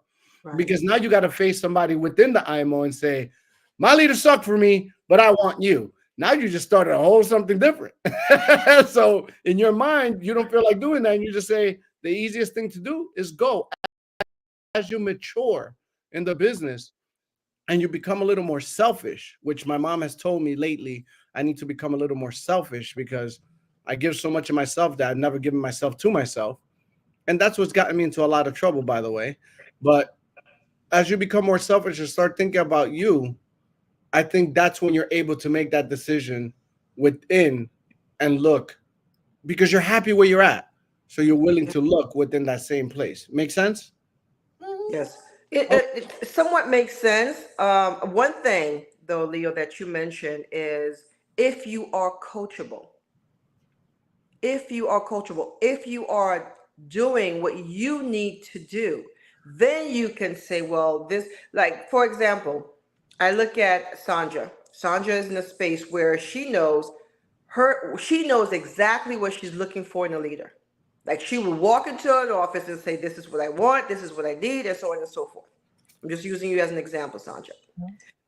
Right. Because now you got to face somebody within the IMO and say, my leader sucked for me, but I want you. Now you just started a whole something different. So in your mind, you don't feel like doing that. And you just say the easiest thing to do is go. As you mature in the business, and you become a little more selfish, which my mom has told me lately, I need to become a little more selfish because I give so much of myself that I've never given myself to myself. And that's what's gotten me into a lot of trouble, by the way. But as you become more selfish and start thinking about you, I think that's when you're able to make that decision within and look, because you're happy where you're at. So you're willing to look within that same place. Make sense? Mhm. Yes, it somewhat makes sense. One thing, though, Leo, that you mentioned is if you are coachable, if you are doing what you need to do, then you can say, well, this, like, for example, I look at Sandra. Sandra is in a space where she knows exactly what she's looking for in a leader. Like she would walk into an office and say, this is what I want, this is what I need, and so on and so forth. I'm just using you as an example, Sandra.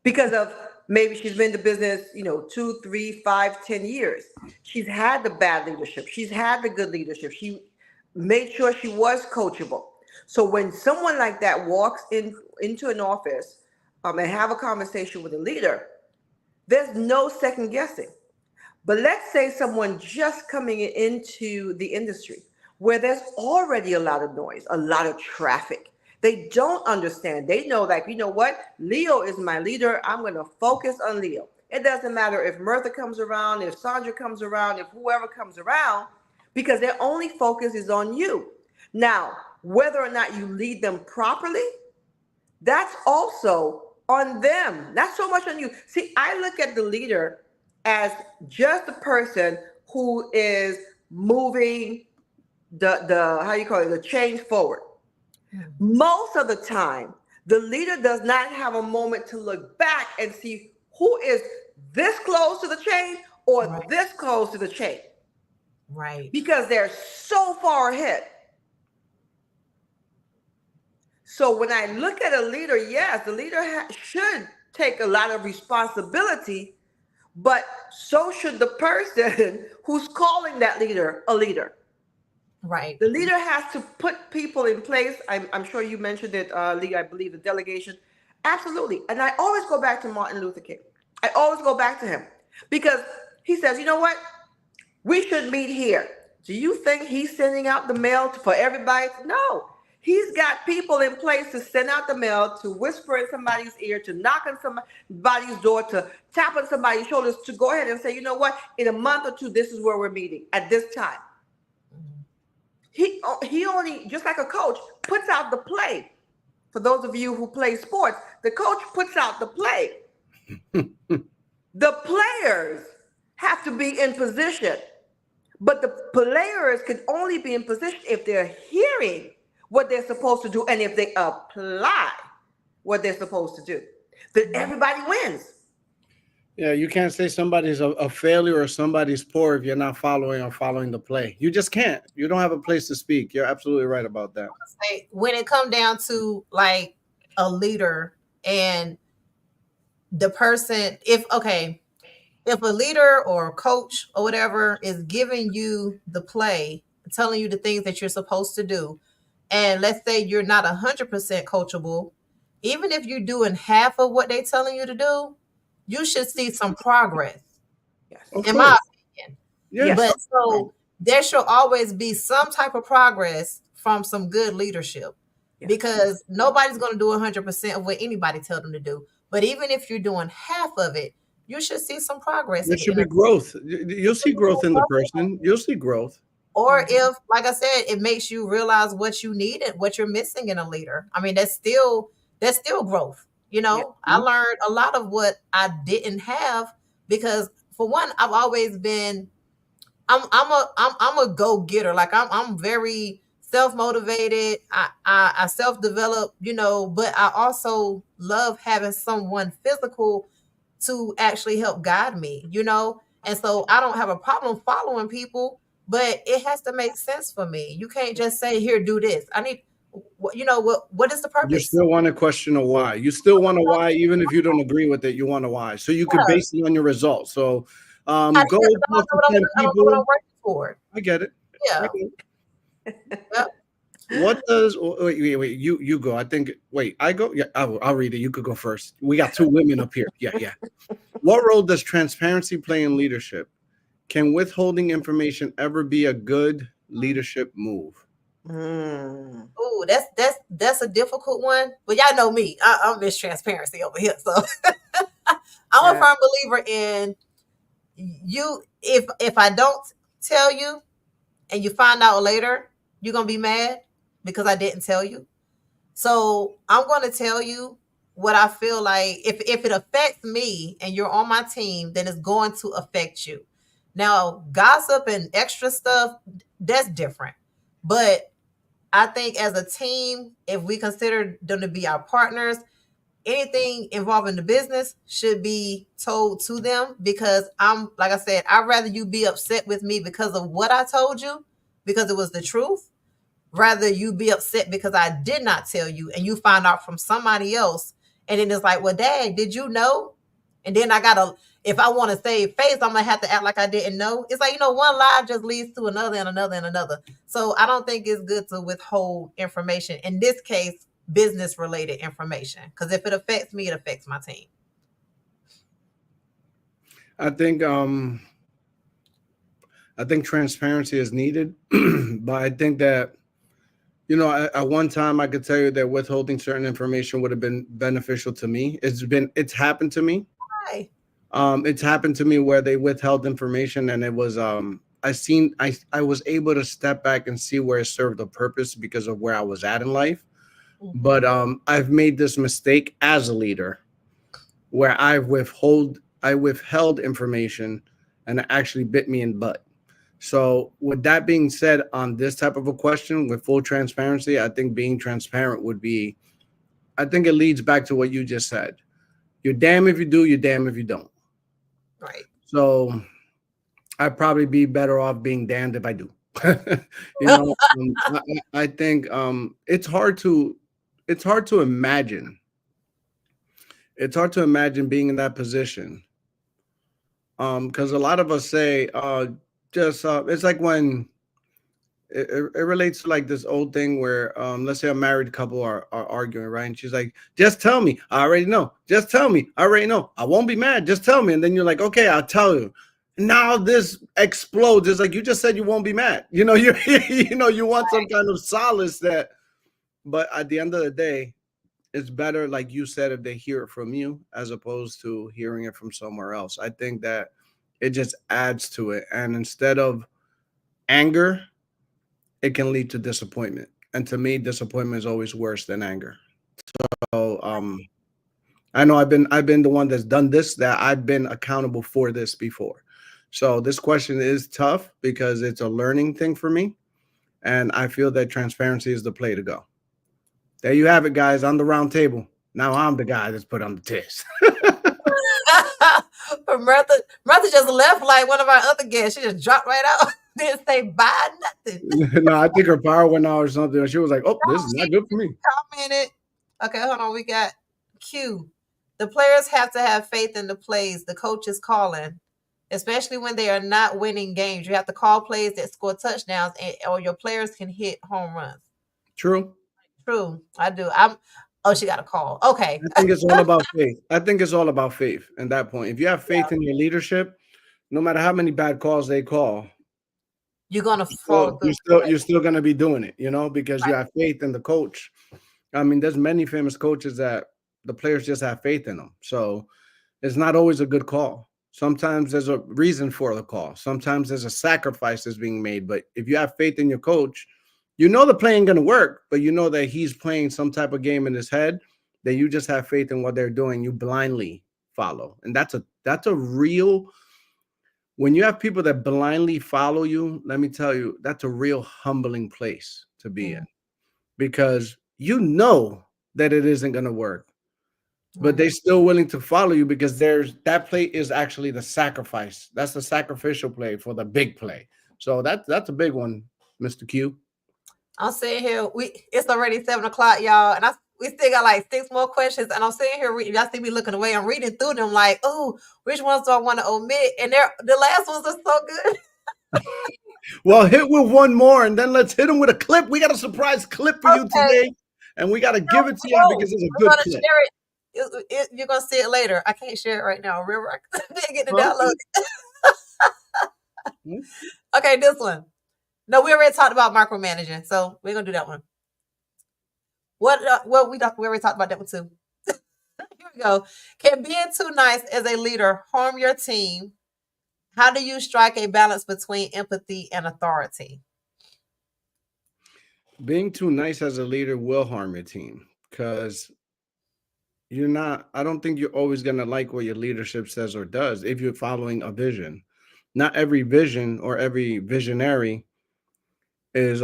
Because of maybe she's been in the business, 2, 3, 5, 10 years. She's had the bad leadership. She's had the good leadership. She made sure she was coachable. So when someone like that walks into an office and have a conversation with a leader, there's no second guessing. But let's say someone just coming into the industry where there's already a lot of noise, a lot of traffic. They don't understand. They know, like, you know what? Leo is my leader. I'm going to focus on Leo. It doesn't matter if Mirtha comes around, if Sandra comes around, if whoever comes around, because their only focus is on you. Now, whether or not you lead them properly, that's also on them, not so much on you. See, I look at the leader as just the person who is moving the how you call it, the change forward. Most of the time, the leader does not have a moment to look back and see who is this close to the chain or Right. this close to the chain, Right. because they're so far ahead. So when I look at a leader, yes, the leader should take a lot of responsibility, but so should the person who's calling that leader a leader. Right. The leader has to put people in place. I'm sure you mentioned it, Lee, I believe the delegation. Absolutely. And I always go back to Martin Luther King. I always go back to him because he says, you know what? We should meet here. Do you think he's sending out the mail for everybody? No. He's got people in place to send out the mail, to whisper in somebody's ear, to knock on somebody's door, to tap on somebody's shoulders, to go ahead and say, you know what? In a month or two, this is where we're meeting at this time. He only, just like a coach, puts out the play. For those of you who play sports, the coach puts out the play. The players have to be in position, but the players can only be in position if they're hearing what they're supposed to do and if they apply what they're supposed to do. Then everybody wins. Yeah, you can't say somebody's a failure or somebody's poor if you're not following the play. You just can't. You don't have a place to speak. You're absolutely right about that. When it comes down to like a leader and the person, if a leader or a coach or whatever is giving you the play, telling you the things that you're supposed to do, and let's say you're not 100% coachable, even if you're doing half of what they're telling you to do, you should see some progress, Yes. in my opinion. Yes. But so there should always be some type of progress from some good leadership, because nobody's going to do 100% of what anybody tells them to do. But even if you're doing half of it, you should see some progress. There should be growth. You'll see growth in the person. You'll see growth. Or if, like I said, it makes you realize what you need and what you're missing in a leader. I mean, that's still growth. I learned a lot of what I didn't have because, for one, I've always been. I'm a go getter. Like I'm very self motivated. I self develop. But I also love having someone physical to actually help guide me. And so I don't have a problem following people, but it has to make sense for me. You can't just say, here, do this. I need, what is the purpose? You still want to question a why. You still want a why, even if you don't agree with it, you want a why. So you could base it on your results. So go talk to 10 people. I get it. Yeah. Yep. What does, wait, you go. I think, I go? Yeah, I'll read it. You could go first. We got two women up here. Yeah. What role does transparency play in leadership? Can withholding information ever be a good leadership move? Mm. Ooh, that's a difficult one. But y'all know me. I'm Miss Transparency over here. So I'm a Yeah. firm believer in you. If I don't tell you and you find out later, you're gonna be mad because I didn't tell you. So I'm gonna tell you what I feel like. If it affects me and you're on my team, then it's going to affect you. Now, gossip and extra stuff, that's different. But I think as a team, if we consider them to be our partners, anything involving the business should be told to them, because I'm like I said, I'd rather you be upset with me because of what I told you, because it was the truth, rather you be upset because I did not tell you and you find out from somebody else. And then it's like, well, dang, did you know? And then I gotta, if I want to save face, I'm gonna have to act like I didn't know. It's like, one lie just leads to another and another and another. So I don't think it's good to withhold information. In this case, business related information. Because if it affects me, it affects my team. I think transparency is needed, but I think that at one time I could tell you that withholding certain information would have been beneficial to me. It's happened to me. Hi. It's happened to me where they withheld information, and it was I was able to step back and see where it served a purpose because of where I was at in life. Mhm. But I've made this mistake as a leader where I withheld information, and it actually bit me in butt. So with that being said, on this type of a question with full transparency, I think being transparent would be, I think it leads back to what you just said. You're damn if you do, you're damn if you don't. Right. So I'd probably be better off being damned if I do. you know, I think it's hard to imagine. It's hard to imagine being in that position. Because a lot of us say, just it's like when it relates to like this old thing where let's say a married couple are arguing, right? And she's like, just tell me, I already know. Just tell me, I already know. I won't be mad. Just tell me. And then you're like, okay, I'll tell you. Now this explodes. It's like you just said you won't be mad. You you want some kind of solace that, but at the end of the day, it's better, like you said, if they hear it from you as opposed to hearing it from somewhere else. I think that it just adds to it. And instead of anger, it can lead to disappointment. And to me, disappointment is always worse than anger. So I know I've been the one that's done this, that I've been accountable for this before. So this question is tough because it's a learning thing for me. And I feel that transparency is the play to go. There you have it, guys, on the round table. Now I'm the guy that's put on the test. But Martha just left like one of our other guests. She just dropped right out. Didn't say bye, nothing. No, I think her power went out or something. She was like, "Oh, this is not good for me." Commented. Okay, hold on. We got Q. The players have to have faith in the plays the coach is calling, especially when they are not winning games. You have to call plays that score touchdowns, or your players can hit home runs. True. True, I do. Oh, she got a call. Okay. I think it's all about faith. I think it's all about faith at that point. If you have faith in your leadership, no matter how many bad calls they call, You're gonna follow through. you're still gonna be doing it, because you have faith in the coach. I mean, there's many famous coaches that the players just have faith in them. So it's not always a good call. Sometimes there's a reason for the call. Sometimes there's a sacrifice that's being made. But if you have faith in your coach, the play ain't gonna work, but you know that he's playing some type of game in his head, that you just have faith in what they're doing. You blindly follow. And that's a real, when you have people that blindly follow you, let me tell you, that's a real humbling place to be in, because you know that it isn't going to work, but they're still willing to follow you because that play is actually the sacrifice. That's the sacrificial play for the big play. So that's a big one, Mr. Q. I'm sitting here. It's already 7:00, y'all, and we still got like 6 more questions. And I'm sitting here reading. Y'all see me looking away. I'm reading through them like, oh, which ones do I want to omit? And the last ones are so good. Well, hit with one more, and then let's hit them with a clip. We got a surprise clip for you today, and we got to give it to you because it's a good clip. Share it. You're gonna see it later. I can't share it right now. Remember, I didn't get to download it. Okay, this one. No, we already talked about micromanaging, so we're gonna do that one. What we already talked about that one too. Here we go. Can being too nice as a leader harm your team? How do you strike a balance between empathy and authority? Being too nice as a leader will harm your team because you're not, I don't think you're always going to like what your leadership says or does if you're following a vision. Not every vision or every visionary is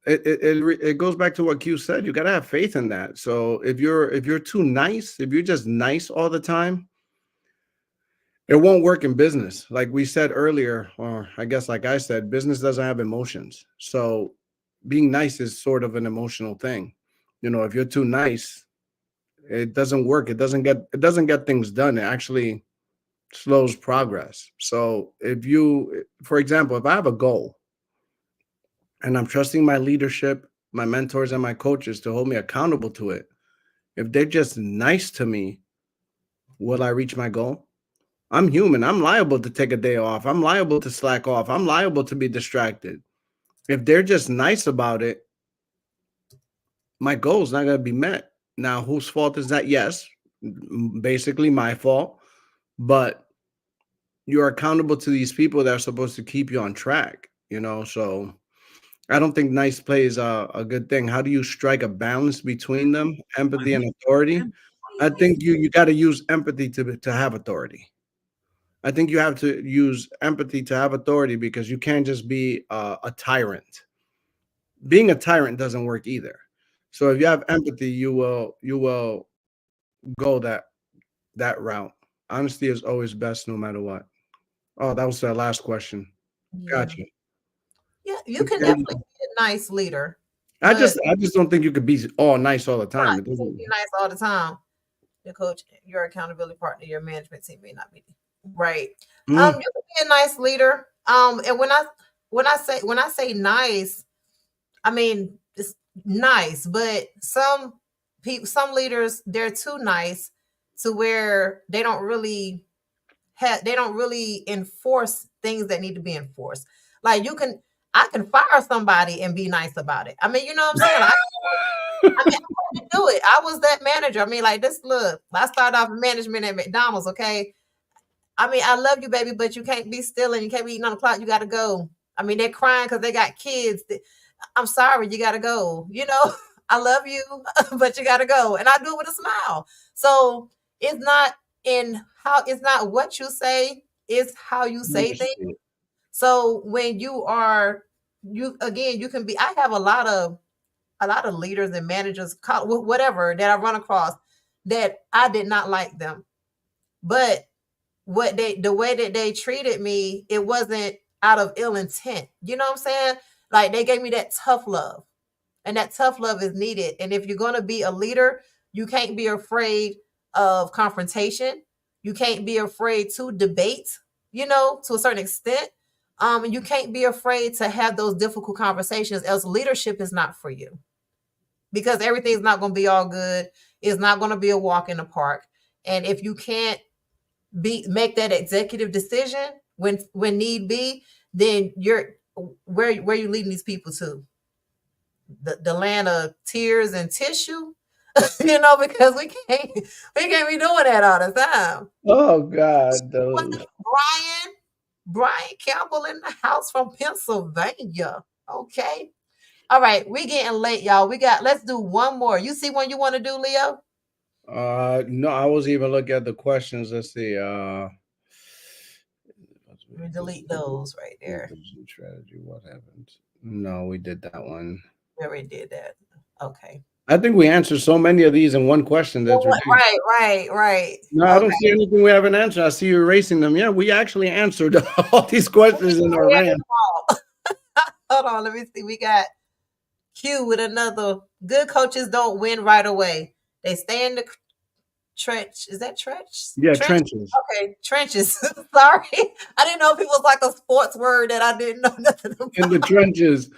it goes back to what Q said. You got to have faith in that. So if you're too nice, if you're just nice all the time, it won't work in business. Like we said earlier, or I guess like I said, business doesn't have emotions. So being nice is sort of an emotional thing. You know, if you're too nice, it doesn't work. It doesn't get things done. It actually slows progress. So if you, for example, if I have a goal and I'm trusting my leadership, my mentors and my coaches to hold me accountable to it, if they're just nice to me, will I reach my goal? I'm human. I'm liable to take a day off. I'm liable to slack off. I'm liable to be distracted. If they're just nice about it, my goal is not going to be met. Now, whose fault is that? Yes, basically my fault, but you're accountable to these people that are supposed to keep you on track, you know? So I don't think nice play is a good thing. How do you strike a balance between them, empathy and authority? I think you got to use empathy to have authority. I think you have to use empathy to have authority because you can't just be a tyrant. Being a tyrant doesn't work either. So if you have empathy, you will go that route. Honesty is always best, no matter what. Oh, that was the last question. Yeah. Gotcha. Yeah, you can definitely be a nice leader, I but just I just don't think you could be all nice all the right, time. It you can't doesn't. be nice all the time. The coach, your accountability partner, your management team may not be right. Mm, You can be a nice leader. And when I say nice, I mean it's nice, but some leaders they're too nice to where they don't really enforce things that need to be enforced. Like I can fire somebody and be nice about it. I mean, you know what I'm saying? I had to do it. I was that manager. I mean, like this. Look, I started off in management at McDonald's. Okay, I mean, I love you, baby, but you can't be stealing. You can't be eating on the clock. You got to go. I mean, they're crying because they got kids. I'm sorry, you got to go. You know, I love you, but you got to go. And I do it with a smile. So it's not what you say, it's how you say things. understood. So when you again, you can be. I have a lot of leaders and managers, whatever that I run across that I did not like them, but the way that they treated me, it wasn't out of ill intent. You know what I'm saying? Like they gave me that tough love, and that tough love is needed. And if you're gonna be a leader, you can't be afraid of confrontation. You can't be afraid to debate. You know, to a certain extent. And you can't be afraid to have those difficult conversations. Else, leadership is not for you because everything's not going to be all good. It's not going to be a walk in the park. And if you can't make that executive decision when need be, then you're where you leading these people to? The land of tears and tissue, you know, because we can't be doing that all the time. Oh God, those. Brian Campbell in the house from Pennsylvania. Okay. All right, we getting late, y'all. Let's do one more. You see one you want to do, Leo? No, I was even looking at the questions. Let's see. Let me delete those right there. Strategy. What happened? No, we did that one. We already did that. Okay. I think we answered so many of these in one question. That's ridiculous. Right. No, I don't Okay. see anything we haven't answered. I see you erasing them. Yeah, we actually answered all these questions in our rant. Hold on, let me see. We got Q with another. Good coaches don't win right away. They stay in the trench. Is that trench? Yeah, trenches. Okay, trenches. Sorry. I didn't know if it was like a sports word that I didn't know nothing about. In the trenches.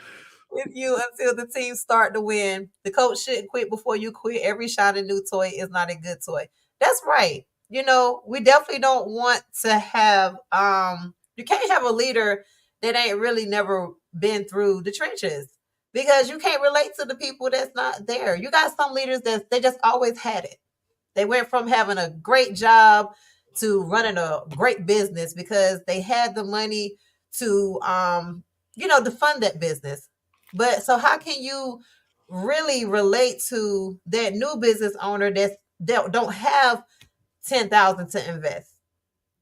With you until the team start to win. The coach shouldn't quit before you quit. Every shiny new toy is not a good toy. That's right. You know, we definitely don't want to have you can't have a leader that ain't really never been through the trenches because you can't relate to the people that's not there. You got some leaders that they just always had it. They went from having a great job to running a great business because they had the money to to fund that business. But so how can you really relate to that new business owner that don't have 10,000 to invest?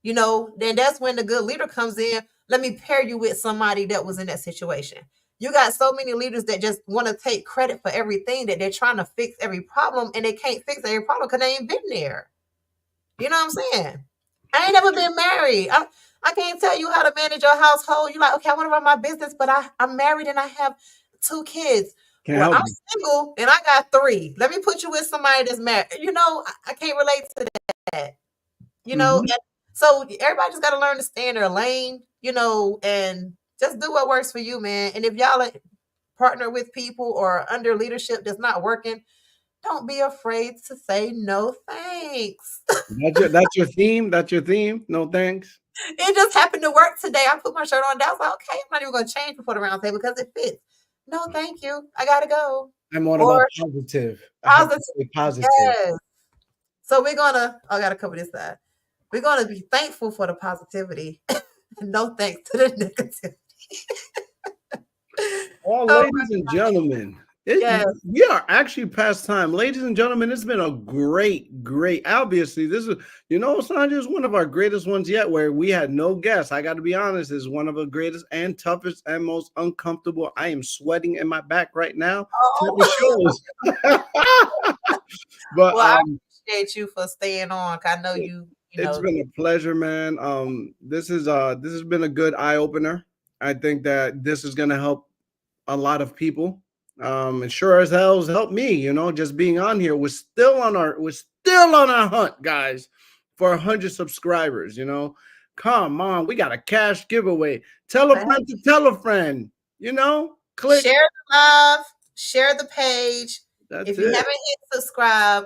Then that's when the good leader comes in. Let me pair you with somebody that was in that situation. You got so many leaders that just want to take credit for everything, that they're trying to fix every problem, and they can't fix every problem because they ain't been there. You know what I'm saying? I ain't never been married. I can't tell you how to manage your household. You're like, okay, I want to run my business, but I'm married and I have 2 kids. Can't Well, help I'm you. single and I got 3. Let me put you with somebody that's married. I can't relate to that. And so everybody just got to learn to stay in their lane, and just do what works for you, man. And if y'all partner with people or under leadership that's not working, don't be afraid to say no thanks. That's your theme. That's your theme. No thanks. It just happened to work today. I put my shirt on. I was like, okay, I'm not even going to change before the round table because it fits. No, thank you. I got to go. I'm all about positive. I have to say positive. Yes. So I got to cover this side. We're going to be thankful for the positivity. No thanks to the negativity. Ladies and gentlemen, we are actually past time. Ladies and gentlemen, it's been a great, obviously, this is, Sandra is one of our greatest ones yet where we had no guests. I got to be honest, is one of the greatest and toughest and most uncomfortable. I am sweating in my back right now. Oh. But I appreciate you for staying on. I know it's been a pleasure, man. This has been a good eye opener. I think that this is going to help a lot of people. And sure as hell has helped me, just being on here. We're still on our hunt, guys, for 100 subscribers. Come on, we got a cash giveaway. Tell a friend to tell a friend. Click, share the live, share the page. If you haven't hit subscribe,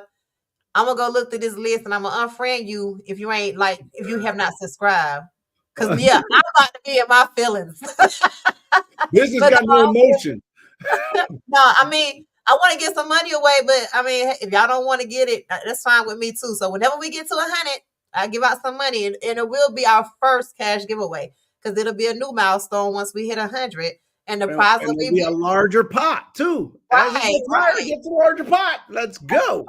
I'm gonna go look through this list and I'm gonna unfriend you if you have not subscribed. Cause I'm about to be in my feelings. This has got no emotion. No, I want to get some money away, but if y'all don't want to get it, that's fine with me too. So whenever we get to 100, I give out some money, and it will be our first cash giveaway because it'll be a new milestone once we hit 100, and the prize will be a larger pot too. Right. Get the larger pot. Let's go.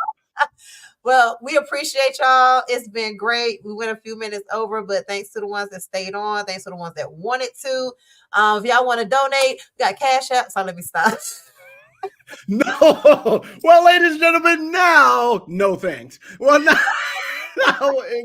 Well, we appreciate y'all. It's been great. We went a few minutes over, but thanks to the ones that stayed on. Thanks to the ones that wanted to. If y'all want to donate, we got Cash App. So let me stop. No. Well, ladies and gentlemen, now, no thanks. Well, now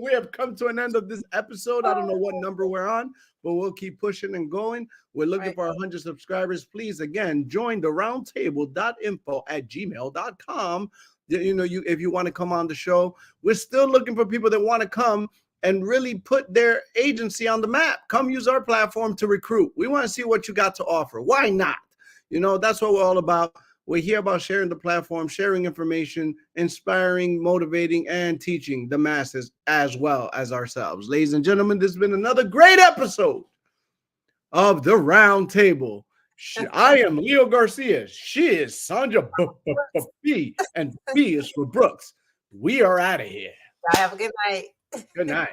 we have come to an end of this episode. I don't know what number we're on, but we'll keep pushing and going. We're looking for 100 subscribers. Please, again, join the roundtable.info@gmail.com. If you want to come on the show, we're still looking for people that want to come and really put their agency on the map. Come use our platform to recruit. We want to see what you got to offer. Why not? That's what we're all about. We're here about sharing the platform, sharing information, inspiring, motivating, and teaching the masses as well as ourselves. Ladies and gentlemen, this has been another great episode of the Round Table. I am Leo Garcia. She is Sandra B, and B is for Brooks. We are out of here. Y'all have a good night. Good night.